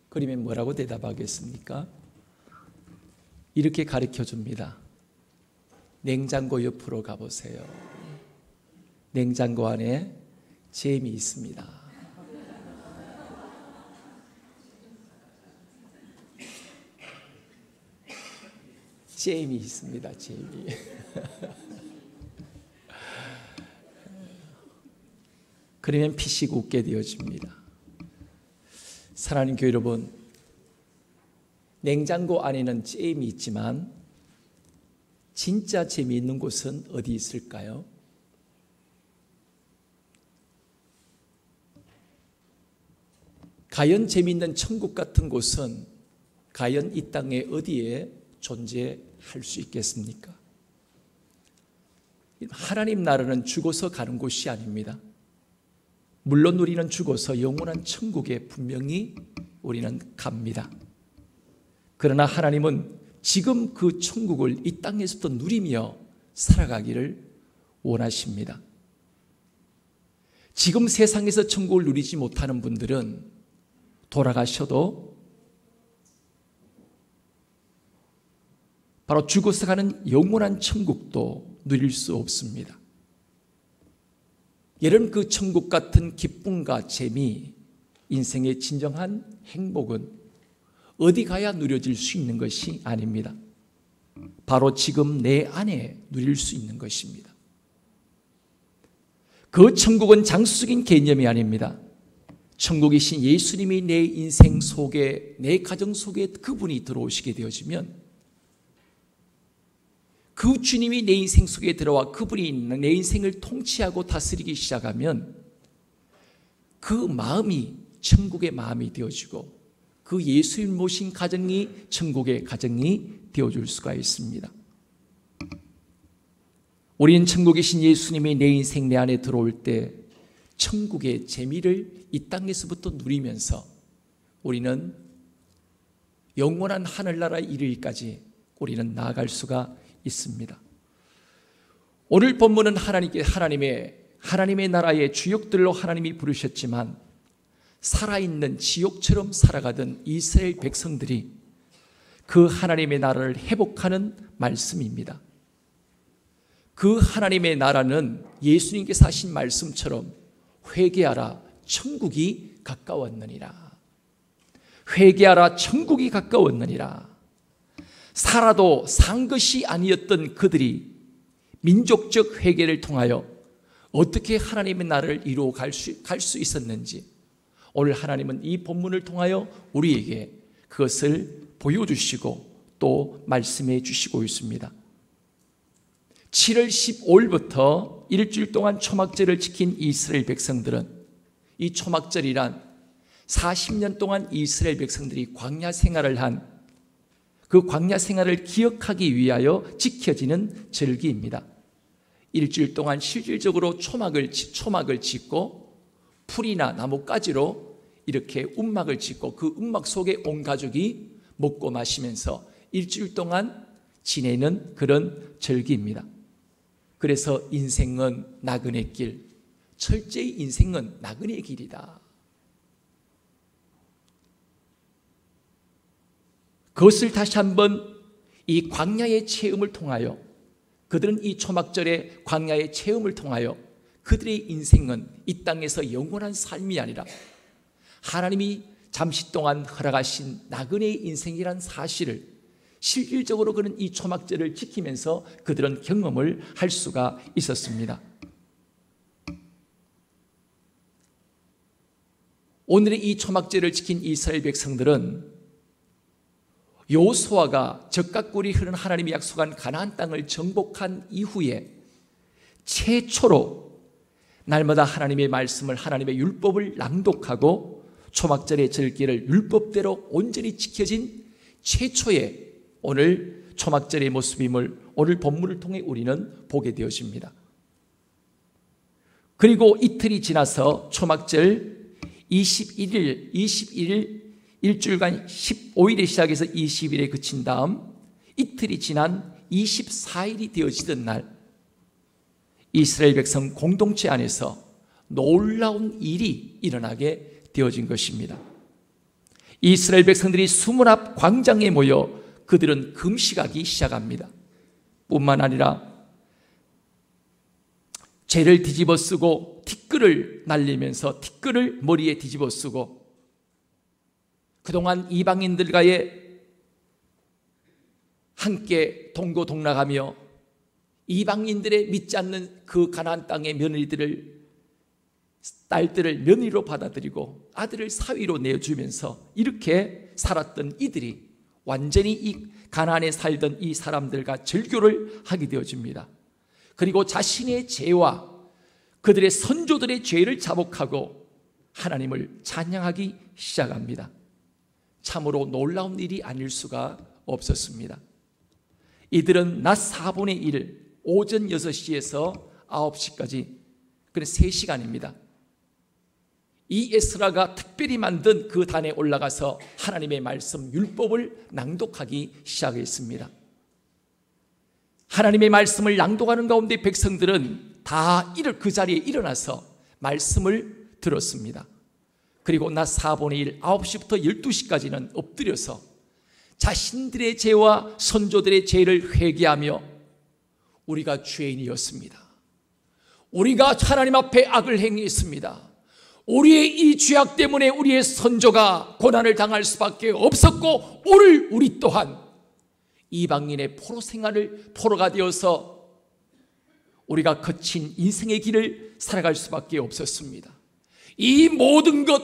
그러면 뭐라고 대답하겠습니까? 이렇게 가르쳐 줍니다. 냉장고 옆으로 가보세요. 냉장고 안에 잼이 있습니다. 잼이 있습니다. 잼이. 그러면 피식 웃게 되어집니다. 사랑하는 교회 여러분, 냉장고 안에는 잼이 있지만 진짜 재미있는 곳은 어디 있을까요? 과연 재미있는 천국 같은 곳은 과연 이 땅에 어디에 존재할 수 있겠습니까? 하나님 나라는 죽어서 가는 곳이 아닙니다. 물론 우리는 죽어서 영원한 천국에 분명히 우리는 갑니다. 그러나 하나님은 지금 그 천국을 이 땅에서부터 누리며 살아가기를 원하십니다. 지금 세상에서 천국을 누리지 못하는 분들은 돌아가셔도 바로 죽어서 가는 영원한 천국도 누릴 수 없습니다. 여러분, 그 천국 같은 기쁨과 재미, 인생의 진정한 행복은 어디 가야 누려질 수 있는 것이 아닙니다. 바로 지금 내 안에 누릴 수 있는 것입니다. 그 천국은 장수적인 개념이 아닙니다. 천국이신 예수님이 내 인생 속에, 내 가정 속에 그분이 들어오시게 되어지면 그 주님이 내 인생 속에 들어와 그분이 내 인생을 통치하고 다스리기 시작하면 그 마음이 천국의 마음이 되어지고 그 예수님 모신 가정이 천국의 가정이 되어줄 수가 있습니다. 우리는 천국이신 예수님이 내 인생 내 안에 들어올 때 천국의 재미를 이 땅에서부터 누리면서 우리는 영원한 하늘나라에 이르기까지 우리는 나아갈 수가 있습니다. 오늘 본문은 하나님의 나라의 주역들로 하나님이 부르셨지만 살아있는 지옥처럼 살아가던 이스라엘 백성들이 그 하나님의 나라를 회복하는 말씀입니다. 그 하나님의 나라는 예수님께서 하신 말씀처럼 회개하라, 천국이 가까웠느니라. 회개하라, 천국이 가까웠느니라. 살아도 산 것이 아니었던 그들이 민족적 회개를 통하여 어떻게 하나님의 나라를 이루어 갈 수 있었는지 오늘 하나님은 이 본문을 통하여 우리에게 그것을 보여주시고 또 말씀해 주시고 있습니다. 7월 15일부터 일주일 동안 초막절을 지킨 이스라엘 백성들은 이 초막절이란 40년 동안 이스라엘 백성들이 광야 생활을 한 그 광야 생활을 기억하기 위하여 지켜지는 절기입니다. 일주일 동안 실질적으로 초막을 짓고 풀이나 나뭇가지로 이렇게 움막을 짓고 그 움막 속에 온 가족이 먹고 마시면서 일주일 동안 지내는 그런 절기입니다. 그래서 인생은 나그네 길, 철저히 인생은 나그네 길이다. 그것을 다시 한번 이 광야의 체험을 통하여 그들은 이 초막절의 광야의 체험을 통하여 그들의 인생은 이 땅에서 영원한 삶이 아니라 하나님이 잠시 동안 허락하신 나그네의 인생이란 사실을 실질적으로 그는 이 초막절을 지키면서 그들은 경험을 할 수가 있었습니다. 오늘의 이 초막절을 지킨 이스라엘 백성들은 여호수아가 적각골이 흐르는 하나님이 약속한 가나안 땅을 정복한 이후에 최초로 날마다 하나님의 말씀을, 하나님의 율법을 낭독하고 초막절의 절기를 율법대로 온전히 지켜진 최초의 오늘 초막절의 모습임을 오늘 본문을 통해 우리는 보게 되어집니다. 그리고 이틀이 지나서 초막절 21일 일주일간 15일에 시작해서 20일에 그친 다음 이틀이 지난 24일이 되어지던 날 이스라엘 백성 공동체 안에서 놀라운 일이 일어나게 되어진 것입니다. 이스라엘 백성들이 수문 앞 광장에 모여 그들은 금식하기 시작합니다. 뿐만 아니라 죄를 뒤집어 쓰고 티끌을 날리면서 티끌을 머리에 뒤집어 쓰고 그동안 이방인들과의 함께 동고동락하며 이방인들의 믿지 않는 그 가나안 땅의 며느리들을, 딸들을 며느리로 받아들이고 아들을 사위로 내주면서 이렇게 살았던 이들이 완전히 이 가나안에 살던 이 사람들과 절교를 하게 되어집니다. 그리고 자신의 죄와 그들의 선조들의 죄를 자복하고 하나님을 찬양하기 시작합니다. 참으로 놀라운 일이 아닐 수가 없었습니다. 이들은 낮 4분의 1, 오전 6시에서 9시까지, 그래 3시간입니다. 이 에스라가 특별히 만든 그 단에 올라가서 하나님의 말씀, 율법을 낭독하기 시작했습니다. 하나님의 말씀을 낭독하는 가운데 백성들은 다 그 자리에 일어나서 말씀을 들었습니다. 그리고 낮 4분의 1, 9시부터 12시까지는 엎드려서 자신들의 죄와 선조들의 죄를 회개하며 우리가 죄인이었습니다. 우리가 하나님 앞에 악을 행했습니다. 우리의 이 죄악 때문에 우리의 선조가 고난을 당할 수밖에 없었고 오늘 우리 또한 이방인의 포로 생활을 포로가 되어서 우리가 거친 인생의 길을 살아갈 수밖에 없었습니다. 이 모든 것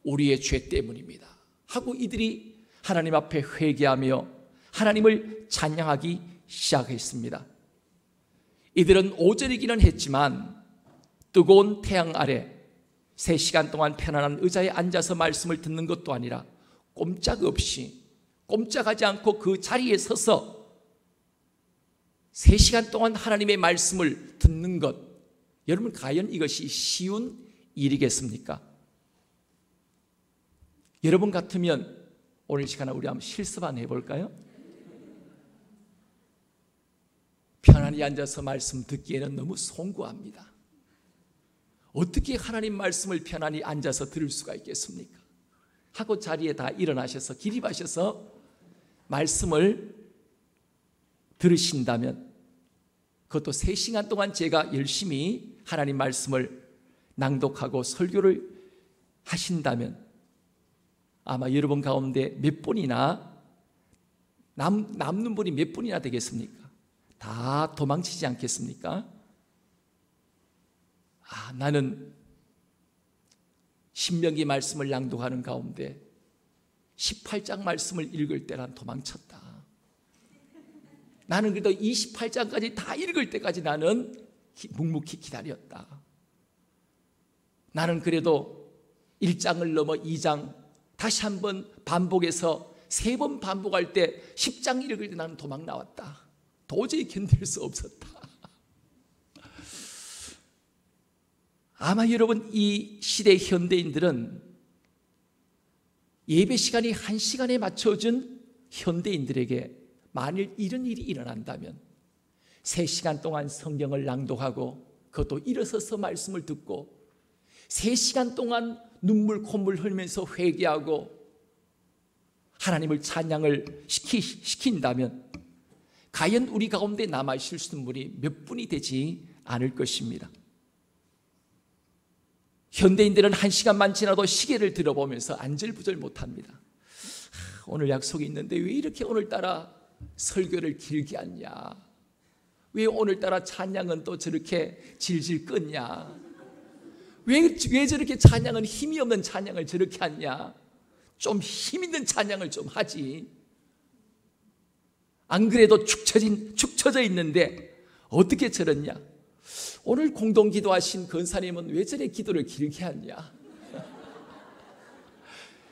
우리의 죄 때문입니다 하고 이들이 하나님 앞에 회개하며 하나님을 찬양하기 시작했습니다. 이들은 오전이기는 했지만 뜨거운 태양 아래 3시간 동안 편안한 의자에 앉아서 말씀을 듣는 것도 아니라 꼼짝하지 않고 그 자리에 서서 3시간 동안 하나님의 말씀을 듣는 것, 여러분 과연 이것이 쉬운 일이겠습니까? 여러분 같으면 오늘 시간에 우리 한번 실습 한번 해볼까요? 편안히 앉아서 말씀 듣기에는 너무 송구합니다. 어떻게 하나님 말씀을 편안히 앉아서 들을 수가 있겠습니까? 하고 자리에 다 일어나셔서 기립하셔서 말씀을 들으신다면, 그것도 3시간 동안 제가 열심히 하나님 말씀을 낭독하고 설교를 하신다면 아마 여러분 가운데 몇 분이나 남는 분이 몇 분이나 되겠습니까? 다 도망치지 않겠습니까? 나는 신명기 말씀을 낭독하는 가운데 18장 말씀을 읽을 때 난 도망쳤다. 나는 그래도 28장까지 다 읽을 때까지 나는 묵묵히 기다렸다. 나는 그래도 1장을 넘어 2장 다시 한번 반복해서 3번 반복할 때 10장 읽을 때 나는 도망 나왔다. 도저히 견딜 수 없었다. 아마 여러분 이 시대 현대인들은 예배 시간이 1시간에 맞춰진 현대인들에게 만일 이런 일이 일어난다면 3시간 동안 성경을 낭독하고 그것도 일어서서 말씀을 듣고 3시간 동안 눈물 콧물 흘리면서 회개하고 하나님을 찬양을 시킨다면 과연 우리 가운데 남아있을 수 있는 분이 몇 분이 되지 않을 것입니다. 현대인들은 1시간만 지나도 시계를 들어보면서 안절부절 못합니다. 오늘 약속이 있는데 왜 이렇게 오늘따라 설교를 길게 하냐, 왜 오늘따라 찬양은 또 저렇게 질질 끄냐, 왜 저렇게 찬양은 힘이 없는 찬양을 저렇게 하냐, 좀 힘 있는 찬양을 좀 하지. 안 그래도 축 처져 있는데 어떻게 저러냐. 오늘 공동기도하신 권사님은 왜 저래 기도를 길게 하냐?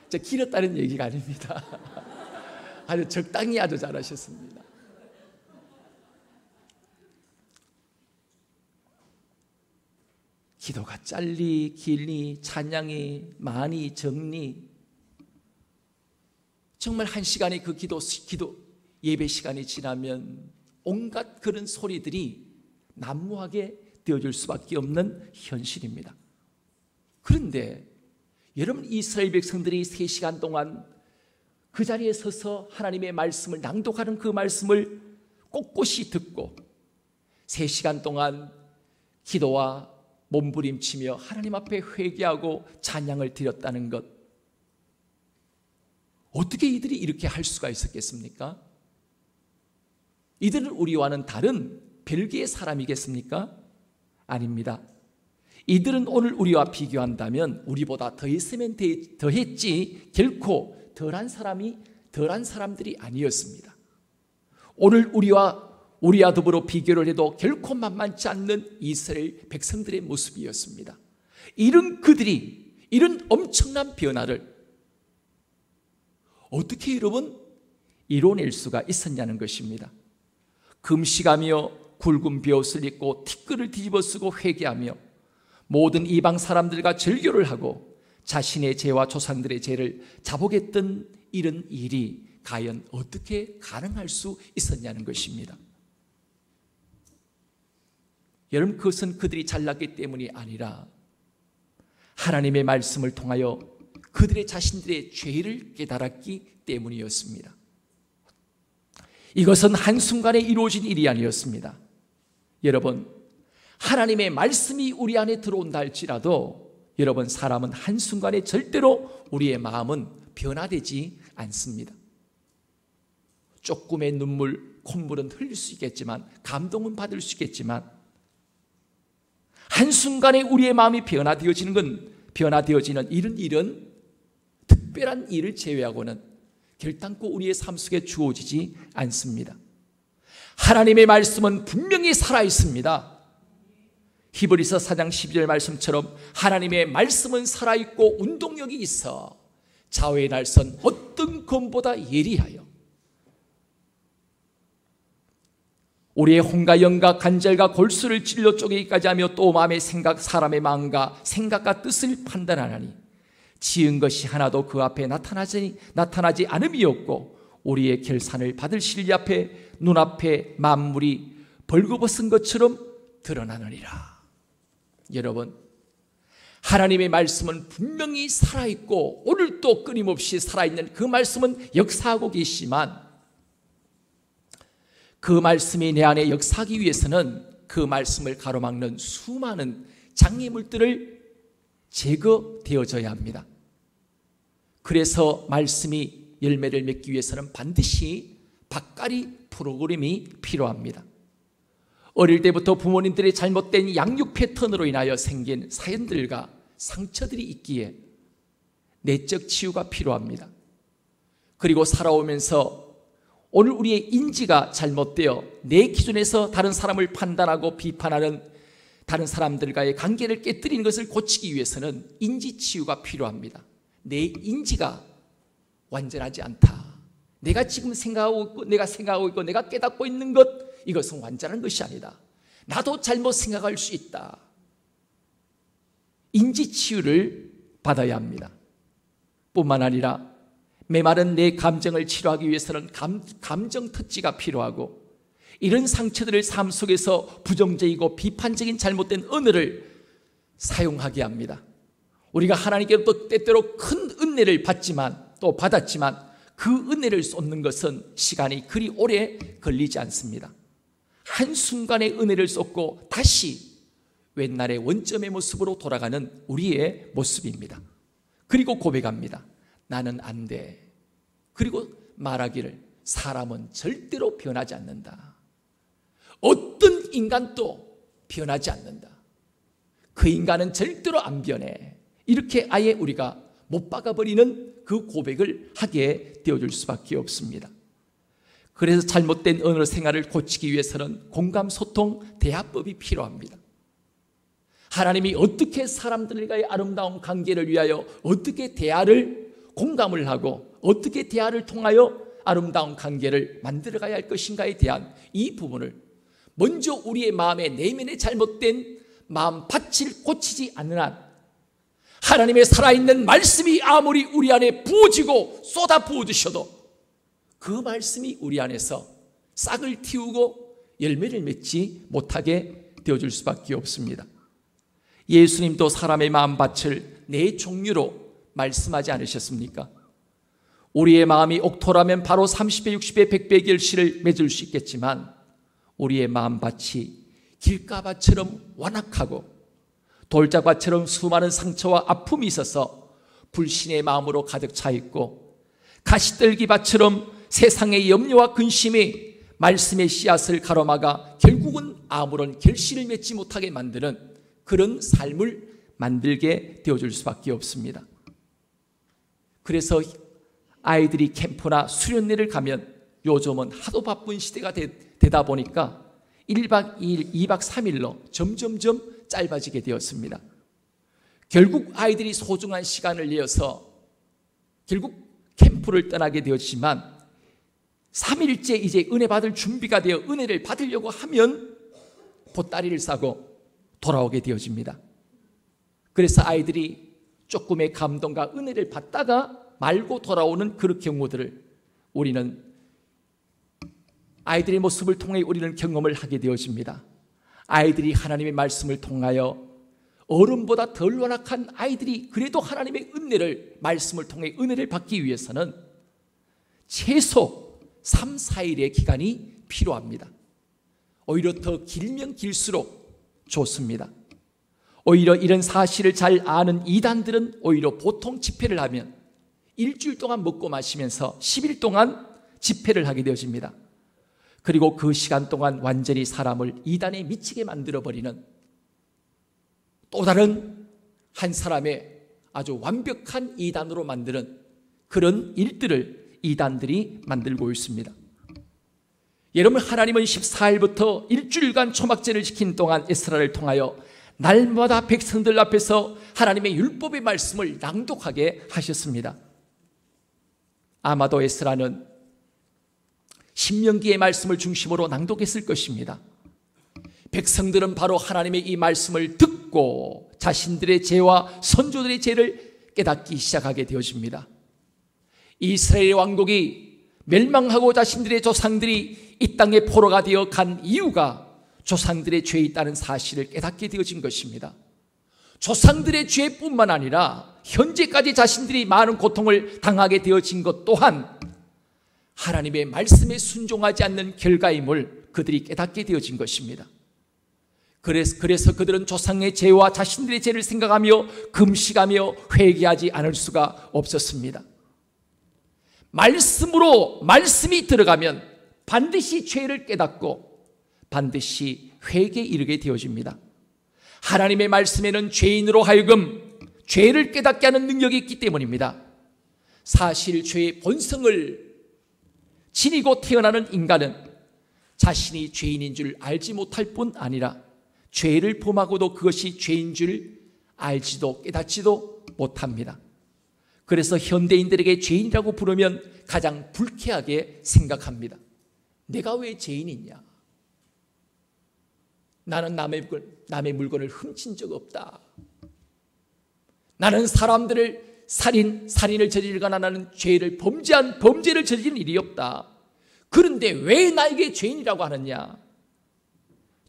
저 길었다는 얘기가 아닙니다. 아주 적당히 아주 잘하셨습니다. 기도가 짧리 길리 찬양이 많이 적니 정말 한 시간의 그 기도 예배 시간이 지나면 온갖 그런 소리들이 난무하게 되어줄 수밖에 없는 현실입니다. 그런데 여러분, 이스라엘 백성들이 3시간 동안 그 자리에 서서 하나님의 말씀을 낭독하는 그 말씀을 꼿꼿이 듣고 3시간 동안 기도와 몸부림치며 하나님 앞에 회개하고 찬양을 드렸다는 것, 어떻게 이들이 이렇게 할 수가 있었겠습니까? 이들은 우리와는 다른 별개의 사람이겠습니까? 아닙니다. 이들은 오늘 우리와 비교한다면 우리보다 더 했으면 더했지 결코 덜한 사람들이 아니었습니다. 오늘 우리와 더불어 비교를 해도 결코 만만치 않는 이스라엘 백성들의 모습이었습니다. 이런 그들이 이런 엄청난 변화를 어떻게 여러분 이뤄낼 수가 있었냐는 것입니다. 금식하며 굵은 벼옷을 입고 티끌을 뒤집어 쓰고 회개하며 모든 이방 사람들과 절교를 하고 자신의 죄와 조상들의 죄를 자복했던 이런 일이 과연 어떻게 가능할 수 있었냐는 것입니다. 여러분, 그것은 그들이 잘났기 때문이 아니라 하나님의 말씀을 통하여 그들의 자신들의 죄를 깨달았기 때문이었습니다. 이것은 한순간에 이루어진 일이 아니었습니다. 여러분, 하나님의 말씀이 우리 안에 들어온다 할지라도 여러분, 사람은 한순간에 절대로 우리의 마음은 변화되지 않습니다. 조금의 눈물, 콧물은 흘릴 수 있겠지만, 감동은 받을 수 있겠지만, 한순간에 우리의 마음이 변화되어지는 이런 일은 특별한 일을 제외하고는 결단코 우리의 삶 속에 주어지지 않습니다. 하나님의 말씀은 분명히 살아있습니다. 히브리서 4장 12절 말씀처럼 하나님의 말씀은 살아있고 운동력이 있어 좌우의 날선 어떤 검보다 예리하여 우리의 혼과 영과 간절과 골수를 찔러 쪼개기까지 하며 또 마음의 생각, 사람의 마음과 생각과 뜻을 판단하나니 지은 것이 하나도 그 앞에 나타나지 않음이 없고 우리의 결산을 받을 진리 앞에 눈앞에 만물이 벌거벗은 것처럼 드러나느니라. 여러분, 하나님의 말씀은 분명히 살아있고 오늘도 끊임없이 살아있는 그 말씀은 역사하고 계시지만 그 말씀이 내 안에 역사하기 위해서는 그 말씀을 가로막는 수많은 장애물들을 제거되어져야 합니다. 그래서 말씀이 열매를 맺기 위해서는 반드시 밭갈이 프로그램이 필요합니다. 어릴 때부터 부모님들의 잘못된 양육 패턴으로 인하여 생긴 사연들과 상처들이 있기에 내적 치유가 필요합니다. 그리고 살아오면서 오늘 우리의 인지가 잘못되어 내 기준에서 다른 사람을 판단하고 비판하는 다른 사람들과의 관계를 깨뜨리는 것을 고치기 위해서는 인지 치유가 필요합니다. 내 인지가 완전하지 않다. 내가 지금 생각하고 있고 내가 깨닫고 있는 것, 이것은 완전한 것이 아니다. 나도 잘못 생각할 수 있다. 인지 치유를 받아야 합니다. 뿐만 아니라 메마른 내 감정을 치료하기 위해서는 감정 터치가 필요하고 이런 상처들을 삶 속에서 부정적이고 비판적인 잘못된 언어를 사용하게 합니다. 우리가 하나님께로부터 때때로 큰 은혜를 받았지만 그 은혜를 쏟는 것은 시간이 그리 오래 걸리지 않습니다. 한순간에 은혜를 쏟고 다시 옛날의 원점의 모습으로 돌아가는 우리의 모습입니다. 그리고 고백합니다. 나는 안 돼. 그리고 말하기를 사람은 절대로 변하지 않는다. 어떤 인간도 변하지 않는다. 그 인간은 절대로 안 변해. 이렇게 아예 우리가 못 박아버리는 그 고백을 하게 되어줄 수밖에 없습니다. 그래서 잘못된 언어 생활을 고치기 위해서는 공감, 소통, 대화법이 필요합니다. 하나님이 어떻게 사람들과의 아름다운 관계를 위하여 어떻게 대화를 공감을 하고 어떻게 대화를 통하여 아름다운 관계를 만들어가야 할 것인가에 대한 이 부분을 먼저 우리의 마음의 내면의 잘못된 마음 밭을 고치지 않는 한 하나님의 살아있는 말씀이 아무리 우리 안에 부어지고 쏟아 부어주셔도 그 말씀이 우리 안에서 싹을 틔우고 열매를 맺지 못하게 되어줄 수밖에 없습니다. 예수님도 사람의 마음밭을 4종류로 말씀하지 않으셨습니까? 우리의 마음이 옥토라면 바로 30배, 60배, 100배 결실을 맺을 수 있겠지만 우리의 마음밭이 길가밭처럼 완악하고 돌짝밭처럼 수많은 상처와 아픔이 있어서 불신의 마음으로 가득 차 있고 가시떨기밭처럼 세상의 염려와 근심이 말씀의 씨앗을 가로막아 결국은 아무런 결실을 맺지 못하게 만드는 그런 삶을 만들게 되어줄 수밖에 없습니다. 그래서 아이들이 캠프나 수련회를 가면 요즘은 하도 바쁜 시대가 되다 보니까 1박 2일, 2박 3일로 점점점 짧아지게 되었습니다. 결국 아이들이 소중한 시간을 내어서 결국 캠프를 떠나게 되었지만 3일째 이제 은혜 받을 준비가 되어 은혜를 받으려고 하면 보따리를 싸고 돌아오게 되어집니다. 그래서 아이들이 조금의 감동과 은혜를 받다가 말고 돌아오는 그런 경우들을 우리는 아이들의 모습을 통해 우리는 경험을 하게 되어집니다. 아이들이 하나님의 말씀을 통하여 어른보다 덜 완악한 아이들이 그래도 하나님의 은혜를 말씀을 통해 은혜를 받기 위해서는 최소 3, 4일의 기간이 필요합니다. 오히려 더 길면 길수록 좋습니다. 오히려 이런 사실을 잘 아는 이단들은 오히려 보통 집회를 하면 일주일 동안 먹고 마시면서 10일 동안 집회를 하게 되어집니다. 그리고 그 시간 동안 완전히 사람을 이단에 미치게 만들어버리는 또 다른 한 사람의 아주 완벽한 이단으로 만드는 그런 일들을 이단들이 만들고 있습니다. 여러분, 하나님은 14일부터 일주일간 초막제를 지킨 동안 에스라를 통하여 날마다 백성들 앞에서 하나님의 율법의 말씀을 낭독하게 하셨습니다. 아마도 에스라는 신명기의 말씀을 중심으로 낭독했을 것입니다. 백성들은 바로 하나님의 이 말씀을 듣고 자신들의 죄와 선조들의 죄를 깨닫기 시작하게 되어집니다. 이스라엘 왕국이 멸망하고 자신들의 조상들이 이 땅에 포로가 되어 간 이유가 조상들의 죄에 있다는 사실을 깨닫게 되어진 것입니다. 조상들의 죄뿐만 아니라 현재까지 자신들이 많은 고통을 당하게 되어진 것 또한 하나님의 말씀에 순종하지 않는 결과임을 그들이 깨닫게 되어진 것입니다. 그래서 그들은 조상의 죄와 자신들의 죄를 생각하며 금식하며 회개하지 않을 수가 없었습니다. 말씀이 들어가면 반드시 죄를 깨닫고 반드시 회개에 이르게 되어집니다. 하나님의 말씀에는 죄인으로 하여금 죄를 깨닫게 하는 능력이 있기 때문입니다. 사실 죄의 본성을 지니고 태어나는 인간은 자신이 죄인인 줄 알지 못할 뿐 아니라 죄를 범하고도 그것이 죄인 줄 알지도 깨닫지도 못합니다. 그래서 현대인들에게 죄인이라고 부르면 가장 불쾌하게 생각합니다. 내가 왜 죄인이냐? 나는 남의 물건을 훔친 적 없다. 나는 사람들을 살인을 저지르거나 나는 범죄를 저지른 일이 없다. 그런데 왜 나에게 죄인이라고 하느냐?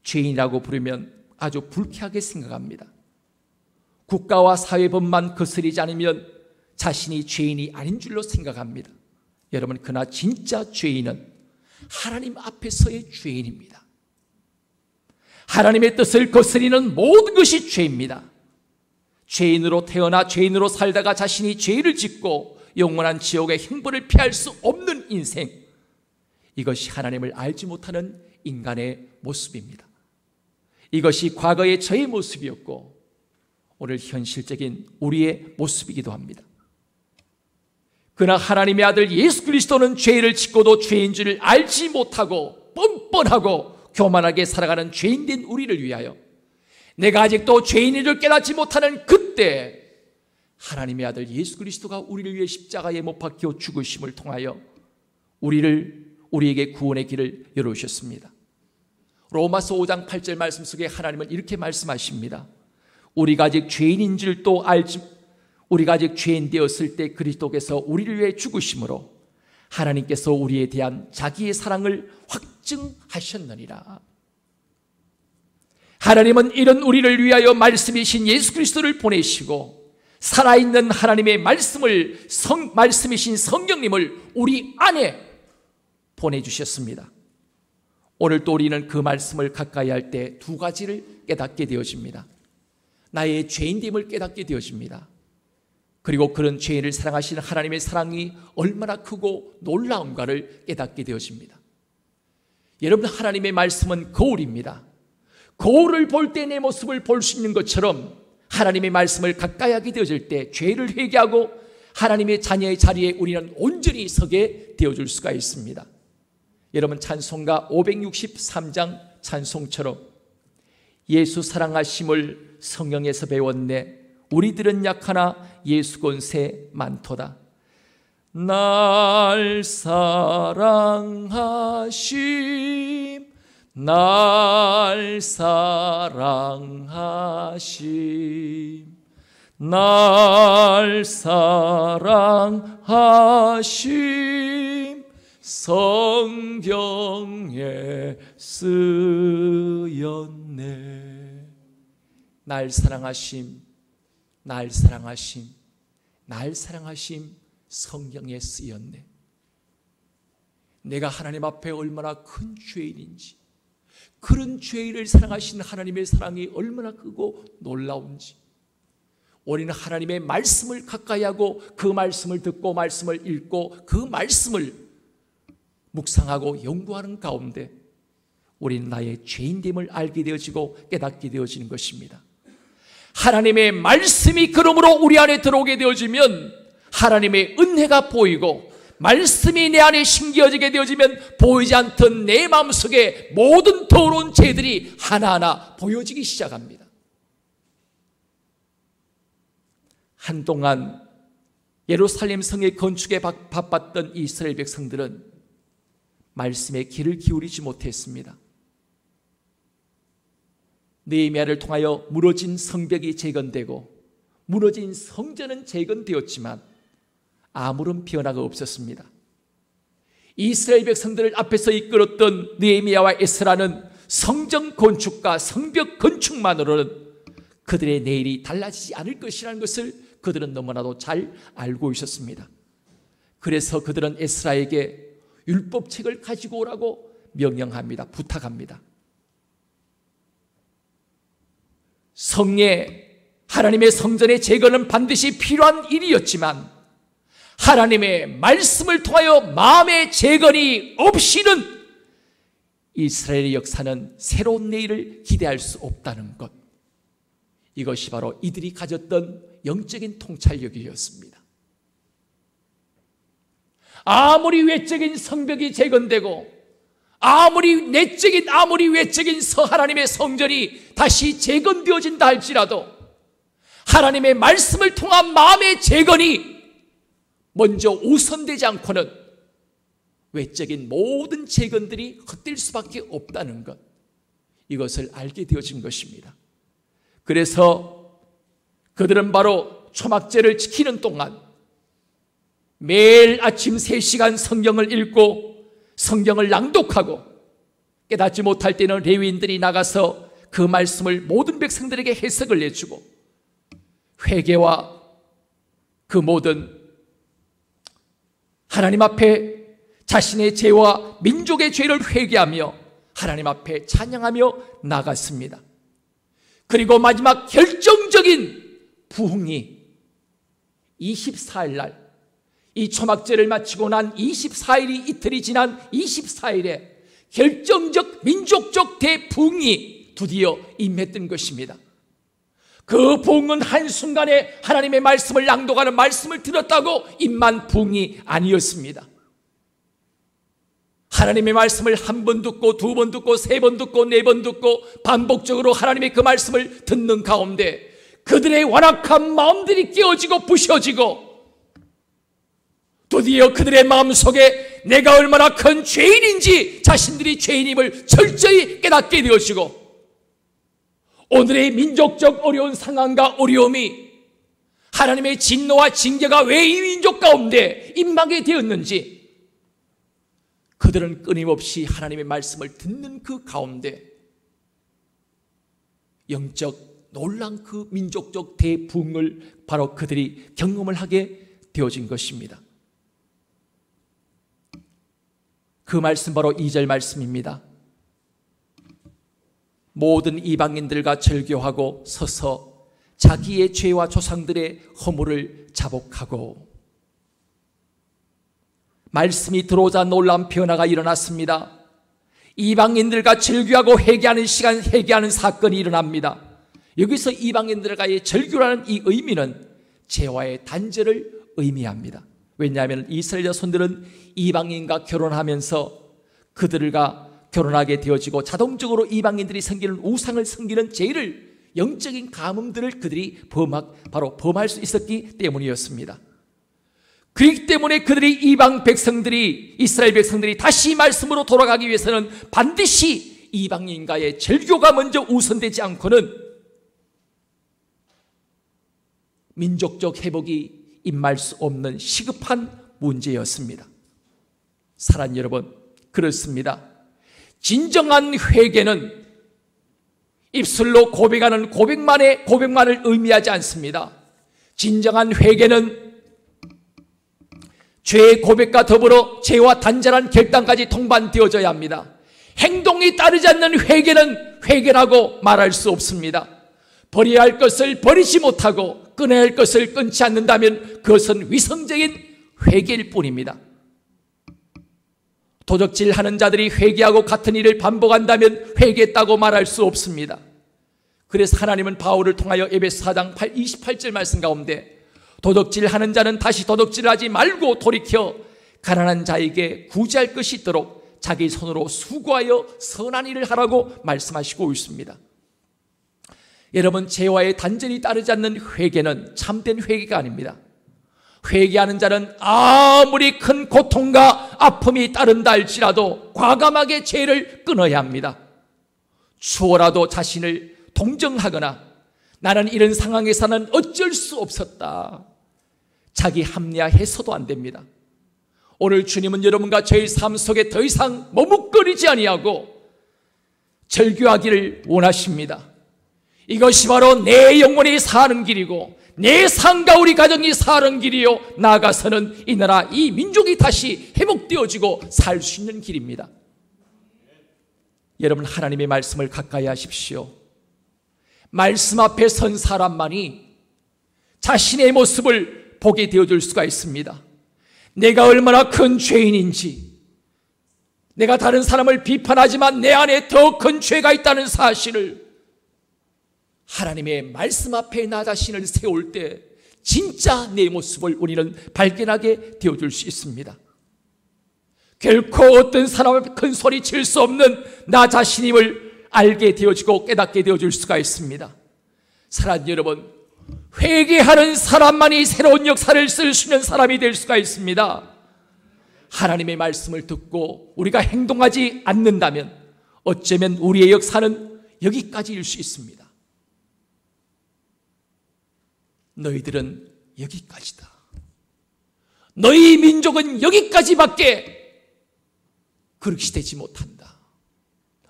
죄인이라고 부르면 아주 불쾌하게 생각합니다. 국가와 사회법만 거스리지 않으면 자신이 죄인이 아닌 줄로 생각합니다. 여러분, 그러나 진짜 죄인은 하나님 앞에서의 죄인입니다. 하나님의 뜻을 거스리는 모든 것이 죄입니다. 죄인으로 태어나 죄인으로 살다가 자신이 죄를 짓고 영원한 지옥의 형벌을 피할 수 없는 인생, 이것이 하나님을 알지 못하는 인간의 모습입니다. 이것이 과거의 저의 모습이었고 오늘 현실적인 우리의 모습이기도 합니다. 그러나 하나님의 아들 예수 그리스도는 죄를 짓고도 죄인 줄 알지 못하고 뻔뻔하고 교만하게 살아가는 죄인된 우리를 위하여 내가 아직도 죄인인 줄 깨닫지 못하는 그때 하나님의 아들 예수 그리스도가 우리를 위해 십자가에 못 박혀 죽으심을 통하여 우리에게 구원의 길을 열어주셨습니다. 로마서 5장 8절 말씀 속에 하나님은 이렇게 말씀하십니다. 우리가 아직 죄인인 줄도 우리가 아직 죄인 되었을 때 그리스도께서 우리를 위해 죽으심으로 하나님께서 우리에 대한 자기의 사랑을 확증하셨느니라. 하나님은 이런 우리를 위하여 말씀이신 예수 그리스도를 보내시고 살아있는 하나님의 말씀이신 성령님을 우리 안에 보내주셨습니다. 오늘 또 우리는 그 말씀을 가까이 할 때 두 가지를 깨닫게 되어집니다. 나의 죄인됨을 깨닫게 되어집니다. 그리고 그런 죄인을 사랑하시는 하나님의 사랑이 얼마나 크고 놀라운가를 깨닫게 되어집니다. 여러분, 하나님의 말씀은 거울입니다. 거울을 볼 때 내 모습을 볼 수 있는 것처럼 하나님의 말씀을 가까이 하게 되어질 때 죄를 회개하고 하나님의 자녀의 자리에 우리는 온전히 서게 되어줄 수가 있습니다. 여러분, 찬송가 563장 찬송처럼 예수 사랑하심을 성경에서 배웠네. 우리들은 약하나 예수 권세 많도다. 날 사랑하심, 날 사랑하심, 날 사랑하심, 성경에 쓰였네. 날 사랑하심, 날 사랑하심, 날 사랑하심, 성경에 쓰였네. 내가 하나님 앞에 얼마나 큰 죄인인지, 그런 죄인을 사랑하시는 하나님의 사랑이 얼마나 크고 놀라운지, 우리는 하나님의 말씀을 가까이 하고 그 말씀을 듣고 말씀을 읽고 그 말씀을 묵상하고 연구하는 가운데 우리는 나의 죄인됨을 알게 되어지고 깨닫게 되어지는 것입니다. 하나님의 말씀이 그러므로 우리 안에 들어오게 되어지면 하나님의 은혜가 보이고 말씀이 내 안에 심겨지게 되어지면 보이지 않던 내 마음속에 모든 더러운 죄들이 하나하나 보여지기 시작합니다. 한동안 예루살렘 성의 건축에 바빴던 이스라엘 백성들은 말씀에 귀를 기울이지 못했습니다. 느헤미야를 통하여 무너진 성벽이 재건되고 무너진 성전은 재건되었지만 아무런 변화가 없었습니다. 이스라엘 백성들을 앞에서 이끌었던 느헤미야와 에스라는 성전 건축과 성벽 건축만으로는 그들의 내일이 달라지지 않을 것이라는 것을 그들은 너무나도 잘 알고 있었습니다. 그래서 그들은 에스라에게 율법책을 가지고 오라고 명령합니다. 부탁합니다. 하나님의 성전의 재건은 반드시 필요한 일이었지만 하나님의 말씀을 통하여 마음의 재건이 없이는 이스라엘의 역사는 새로운 내일을 기대할 수 없다는 것, 이것이 바로 이들이 가졌던 영적인 통찰력이었습니다. 아무리 외적인 성벽이 재건되고 아무리 외적인 하나님의 성전이 다시 재건되어진다 할지라도 하나님의 말씀을 통한 마음의 재건이 먼저 우선되지 않고는 외적인 모든 재건들이 헛될 수밖에 없다는 것, 이것을 알게 되어진 것입니다. 그래서 그들은 바로 초막제를 지키는 동안 매일 아침 3시간 성경을 읽고 성경을 낭독하고, 깨닫지 못할 때는 레위인들이 나가서 그 말씀을 모든 백성들에게 해석을 해주고 회개와 그 모든 하나님 앞에 자신의 죄와 민족의 죄를 회개하며 하나님 앞에 찬양하며 나갔습니다. 그리고 마지막 결정적인 부흥이 24일 날, 이 초막제를 마치고 난 24일이 이틀이 지난 24일에 결정적 민족적 대부흥이 드디어 임했던 것입니다. 그 부흥은 한순간에 하나님의 말씀을 낭독하는 말씀을 들었다고 임만 부흥이 아니었습니다. 하나님의 말씀을 한 번 듣고 두 번 듣고 세 번 듣고 네 번 듣고 반복적으로 하나님의 그 말씀을 듣는 가운데 그들의 완악한 마음들이 깨어지고 부셔지고 드디어 그들의 마음속에 내가 얼마나 큰 죄인인지 자신들이 죄인임을 철저히 깨닫게 되어지고 오늘의 민족적 어려운 상황과 어려움이 하나님의 진노와 징계가 왜 이 민족 가운데 임하게 되었는지 그들은 끊임없이 하나님의 말씀을 듣는 그 가운데 영적 놀란 그 민족적 대부흥을 바로 그들이 경험을 하게 되어진 것입니다. 그 말씀 바로 2절 말씀입니다. 모든 이방인들과 절교하고 서서 자기의 죄와 조상들의 허물을 자복하고 말씀이 들어오자 놀라운 변화가 일어났습니다. 이방인들과 절교하고 회개하는 시간, 회개하는 사건이 일어납니다. 여기서 이방인들과의 절교라는 이 의미는 죄와의 단절을 의미합니다. 왜냐하면 이스라엘 자손들은 이방인과 결혼하면서 그들과 결혼하게 되어지고 자동적으로 이방인들이 섬기는 우상을 섬기는 죄를 영적인 가뭄들을 그들이 바로 범할 수 있었기 때문이었습니다. 그렇기 때문에 그들이 이방 백성들이 이스라엘 백성들이 다시 말씀으로 돌아가기 위해서는 반드시 이방인과의 절교가 먼저 우선되지 않고는 민족적 회복이 임할 수 없는 시급한 문제였습니다. 사랑하는 여러분, 그렇습니다. 진정한 회개는 입술로 고백하는 고백만을 의미하지 않습니다. 진정한 회개는 죄의 고백과 더불어 죄와 단절한 결단까지 동반되어져야 합니다. 행동이 따르지 않는 회개는 회개라고 말할 수 없습니다. 버려야 할 것을 버리지 못하고 끊어야 할 것을 끊지 않는다면 그것은 위성적인 회개일 뿐입니다. 도적질하는 자들이 회개하고 같은 일을 반복한다면 회개했다고 말할 수 없습니다. 그래서 하나님은 바울을 통하여 에베소 4장 28절 말씀 가운데 도덕질하는 자는 다시 도덕질을 하지 말고 돌이켜 가난한 자에게 구제할 것이 있도록 자기 손으로 수고하여 선한 일을 하라고 말씀하시고 있습니다. 여러분, 죄와의 단절이 따르지 않는 회개는 참된 회개가 아닙니다. 회개하는 자는 아무리 큰 고통과 아픔이 따른다 할지라도 과감하게 죄를 끊어야 합니다. 추워라도 자신을 동정하거나 나는 이런 상황에서는 어쩔 수 없었다, 자기 합리화해서도 안 됩니다. 오늘 주님은 여러분과 저의 삶 속에 더 이상 머뭇거리지 아니하고 절규하기를 원하십니다. 이것이 바로 내 영혼이 사는 길이고 내 삶과 우리 가정이 사는 길이요, 나아가서는 이 나라 이 민족이 다시 회복되어지고 살 수 있는 길입니다. 여러분, 하나님의 말씀을 가까이 하십시오. 말씀 앞에 선 사람만이 자신의 모습을 보게 되어줄 수가 있습니다. 내가 얼마나 큰 죄인인지, 내가 다른 사람을 비판하지만 내 안에 더 큰 죄가 있다는 사실을 하나님의 말씀 앞에 나 자신을 세울 때 진짜 내 모습을 우리는 발견하게 되어줄 수 있습니다. 결코 어떤 사람 앞에 큰 소리 칠 수 없는 나 자신임을 알게 되어지고 깨닫게 되어줄 수가 있습니다. 사랑하는 여러분, 회개하는 사람만이 새로운 역사를 쓸 수 있는 사람이 될 수가 있습니다. 하나님의 말씀을 듣고 우리가 행동하지 않는다면 어쩌면 우리의 역사는 여기까지일 수 있습니다. 너희들은 여기까지다, 너희 민족은 여기까지밖에 그렇게 되지 못한다.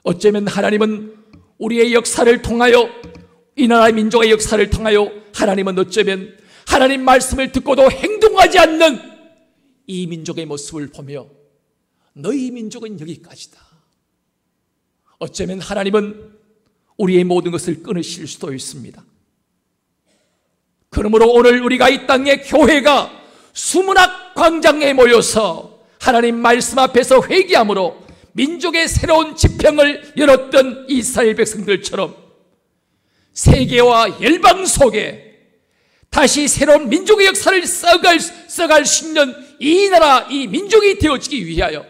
어쩌면 하나님은 우리의 역사를 통하여, 이 나라의 민족의 역사를 통하여 하나님은 어쩌면 하나님 말씀을 듣고도 행동하지 않는 이 민족의 모습을 보며 너희 민족은 여기까지다. 어쩌면 하나님은 우리의 모든 것을 끊으실 수도 있습니다. 그러므로 오늘 우리가 이 땅의 교회가 수문학 광장에 모여서 하나님 말씀 앞에서 회개함으로 민족의 새로운 지평을 열었던 이스라엘 백성들처럼 세계와 열방 속에 다시 새로운 민족의 역사를 써갈 수 있는 이 나라, 이 민족이 되어지기 위하여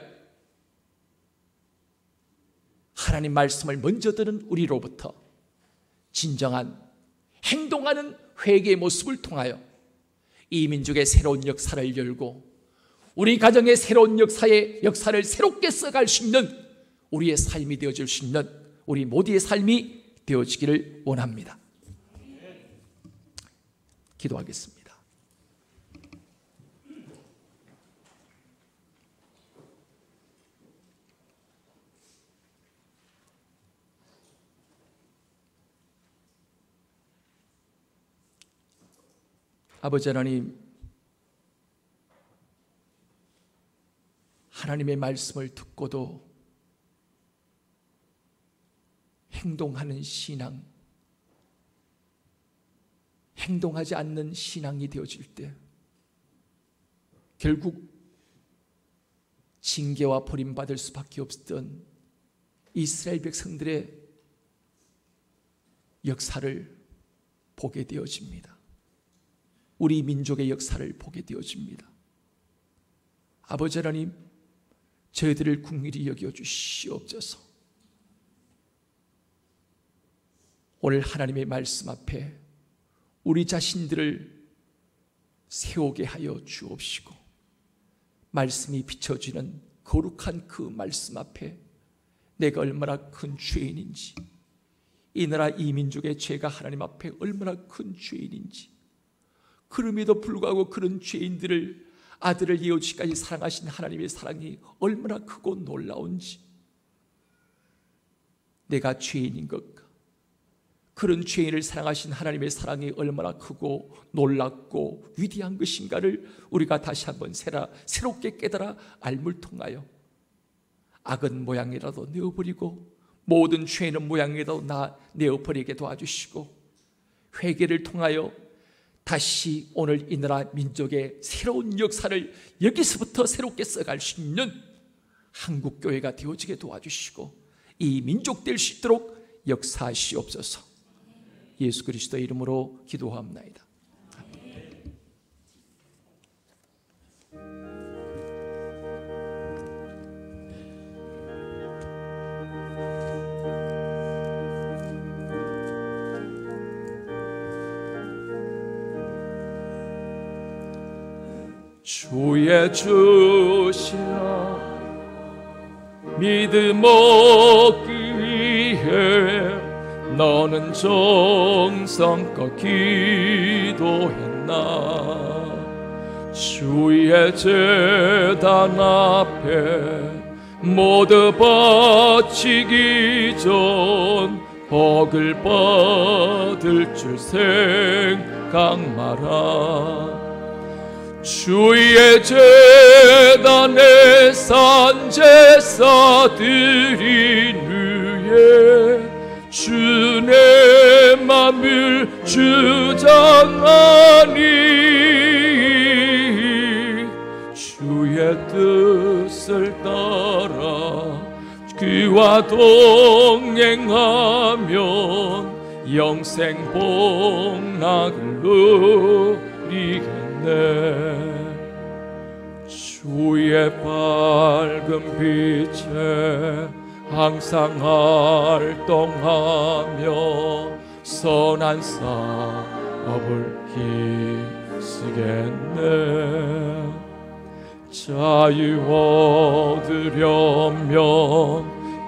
하나님 말씀을 먼저 들은 우리로부터 진정한 행동하는 회개의 모습을 통하여 이 민족의 새로운 역사를 열고 우리 가정의 새로운 역사를 새롭게 써갈 수 있는 우리의 삶이 되어줄 수 있는 우리 모두의 삶이 되어지기를 원합니다. 기도하겠습니다. 아버지 하나님, 하나님의 말씀을 듣고도 행동하는 신앙, 행동하지 않는 신앙이 되어질 때 결국 징계와 버림받을 수밖에 없었던 이스라엘 백성들의 역사를 보게 되어집니다. 우리 민족의 역사를 보게 되어집니다. 아버지 하나님, 저희들을 긍휼히 여겨주시옵소서. 오늘 하나님의 말씀 앞에 우리 자신들을 세우게 하여 주옵시고, 말씀이 비춰지는 거룩한 그 말씀 앞에 내가 얼마나 큰 죄인인지, 이 나라 이 민족의 죄가 하나님 앞에 얼마나 큰 죄인인지, 그럼에도 불구하고 그런 죄인들을 아들을 이어주기까지 사랑하신 하나님의 사랑이 얼마나 크고 놀라운지, 내가 죄인인 것과 그런 죄인을 사랑하신 하나님의 사랑이 얼마나 크고 놀랍고 위대한 것인가를 우리가 다시 한번 새롭게 깨달아 알물 통하여 악은 모양이라도 내어버리고 모든 죄는 모양이라도 내어버리게 도와주시고, 회개를 통하여 다시 오늘 이 나라 민족의 새로운 역사를 여기서부터 새롭게 써갈 수 있는 한국교회가 되어지게 도와주시고 이 민족 될 수 있도록 역사하시옵소서. 예수 그리스도의 이름으로 기도합나이다. 주의 주시라 믿음 얻기 위해 너는 정성껏 기도했나. 주의 제단 앞에 모두 바치기 전 복을 받을 줄 생각 마라. 주의 제단에 산제사 드린 후에 주의 맘을 주장하니 주의 뜻을 따라 그와 동행하면 영생 복락을 누리겠네. 주의 밝은 빛에 항상 활동하며 선한 사업을 힘쓰겠네. 자유 얻으려면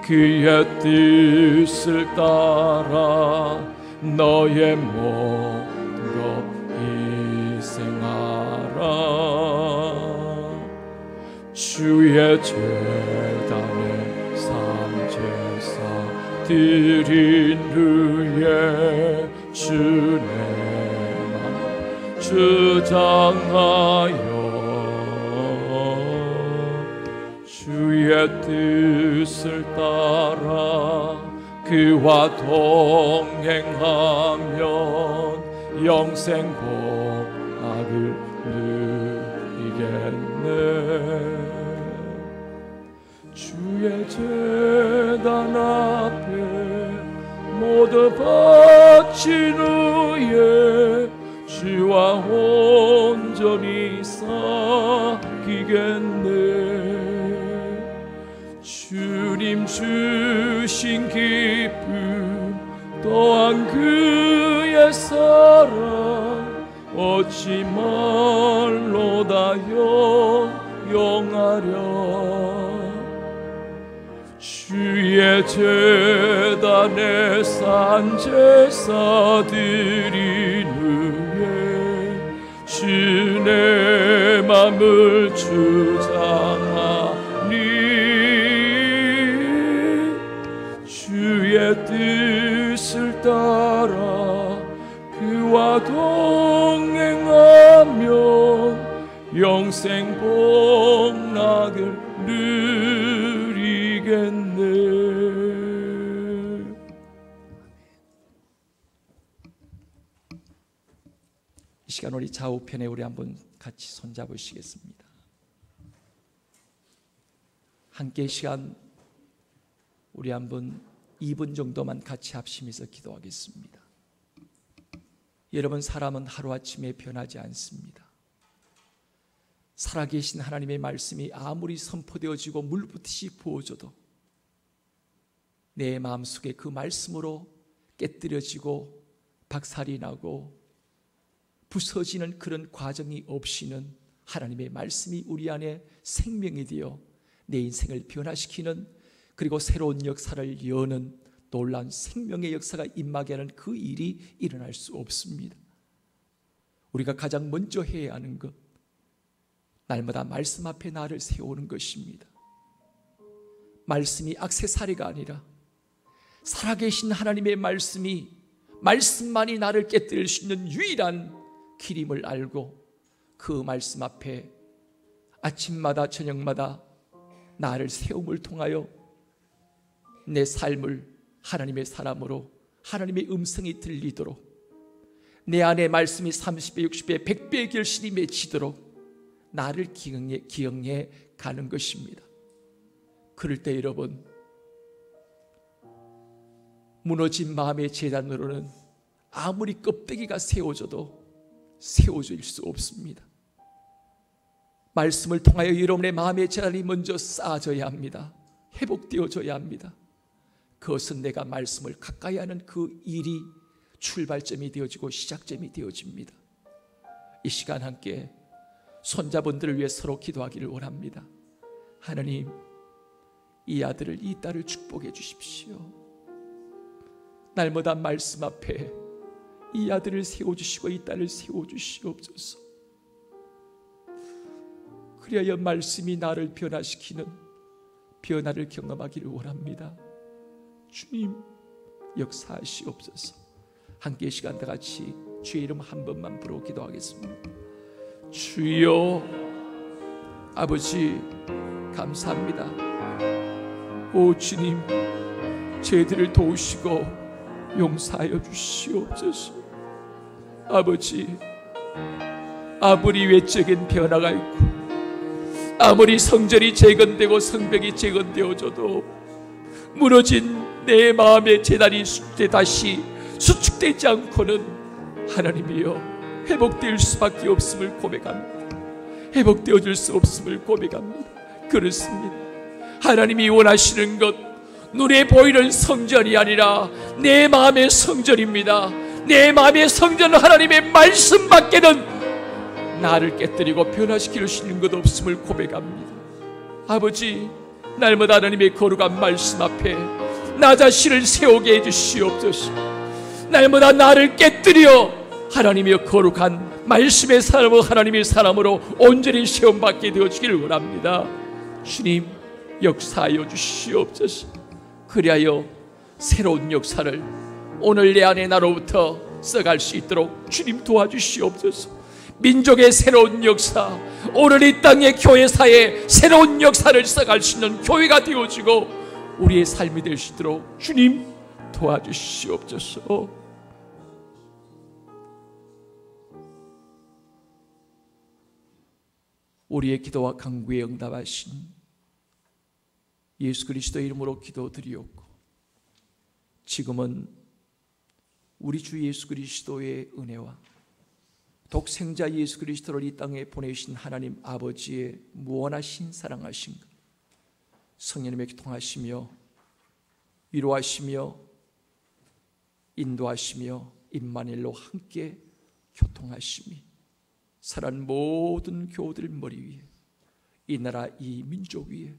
그의 뜻을 따라 너의 모든 것 희생하라. 주의 제단에 삼제사 드린 후에 주의 맘 주장하여 주의 뜻을 따라 그와 동행하면 영생 복락을 누리겠네. 주의 제단 앞에 모두 바친 후에 주와 온전히 사귀겠네. 주님 주님 주신 기쁨 또한 그의 사랑 어찌 말로 다 영하랴. 주의 제단에 산 제사 드리는 주의 맘을 주장하니 주의 뜻을 따라 그와 동행하며 영생 복락을 누리겠네. 이 시간 우리 좌우편에 우리 한번 같이 손잡으시겠습니다. 함께 이 시간 우리 한번 2분 정도만 같이 합심해서 기도하겠습니다. 여러분, 사람은 하루아침에 변하지 않습니다. 살아계신 하나님의 말씀이 아무리 선포되어지고 물붓듯이 부어져도 내 마음속에 그 말씀으로 깨뜨려지고 박살이 나고 부서지는 그런 과정이 없이는 하나님의 말씀이 우리 안에 생명이 되어 내 인생을 변화시키는, 그리고 새로운 역사를 여는 놀라운 생명의 역사가 임하게 하는 그 일이 일어날 수 없습니다. 우리가 가장 먼저 해야 하는 것, 날마다 말씀 앞에 나를 세우는 것입니다. 말씀이 액세서리가 아니라 살아계신 하나님의 말씀만이 나를 깨뜨릴 수 있는 유일한 길임을 알고 그 말씀 앞에 아침마다 저녁마다 나를 세움을 통하여 내 삶을 하나님의 사람으로, 하나님의 음성이 들리도록, 내 안에 말씀이 30배, 60배, 100배의 결실이 맺히도록 나를 기억해 가는 것입니다. 그럴 때 여러분, 무너진 마음의 제단으로는 아무리 껍데기가 세워져도 세워질 수 없습니다. 말씀을 통하여 여러분의 마음의 제단이 먼저 쌓아져야 합니다. 회복되어져야 합니다. 그것은 내가 말씀을 가까이 하는 그 일이 출발점이 되어지고 시작점이 되어집니다. 이 시간 함께 손자분들을 위해 서로 기도하기를 원합니다. 하나님, 이 아들을, 이 딸을 축복해 주십시오. 날마다 말씀 앞에 이 아들을 세워주시고 이 딸을 세워주시옵소서. 그리하여 말씀이 나를 변화시키는 변화를 경험하기를 원합니다. 주님, 역사하시옵소서. 함께 이 시간 다 같이 주의 이름 한 번만 부르고 기도하겠습니다. 주여, 아버지 감사합니다. 오 주님, 저희들을 도우시고 용서하여 주시옵소서. 아버지, 아무리 외적인 변화가 있고 아무리 성전이 재건되고 성벽이 재건되어져도 무너진 내 마음의 제단이 다시 수축되지 않고는 하나님이여 회복될 수밖에 없음을 고백합니다. 회복되어질 수 없음을 고백합니다. 그렇습니다. 하나님이 원하시는 것, 눈에 보이는 성전이 아니라 내 마음의 성전입니다. 내 마음의 성전은 하나님의 말씀밖에는 나를 깨뜨리고 변화시킬 수 있는 것 없음을 고백합니다. 아버지, 날마다 하나님의 거룩한 말씀 앞에 나 자신을 세우게 해주시옵소서. 날마다 나를 깨뜨려 하나님의 거룩한 말씀의 사람으로, 하나님의 사람으로 온전히 시험받게 되어주기를 원합니다. 주님, 역사하여 주시옵소서. 그리하여 새로운 역사를 오늘 내 안에 나로부터 써갈 수 있도록 주님 도와주시옵소서. 민족의 새로운 역사, 오늘 이 땅의 교회사에 새로운 역사를 써갈 수 있는 교회가 되어지고 우리의 삶이 될 수 있도록 주님 도와주시옵소서. 우리의 기도와 간구에 응답하신 예수 그리스도의 이름으로 기도드리옵고, 지금은 우리 주 예수 그리스도의 은혜와 독생자 예수 그리스도를 이 땅에 보내신 하나님 아버지의 무한하신 사랑하신 것, 성령님에게 통하시며 위로하시며 인도하시며 임마누엘로 함께 교통하심이 살아난 모든 교우들 머리 위에, 이 나라 이 민족 위에,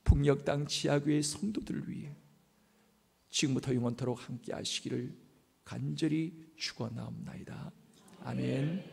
북녘 땅 지하교회 성도들 위에 지금부터 영원토록 함께 하시기를 간절히 축원하옵나이다. 아멘.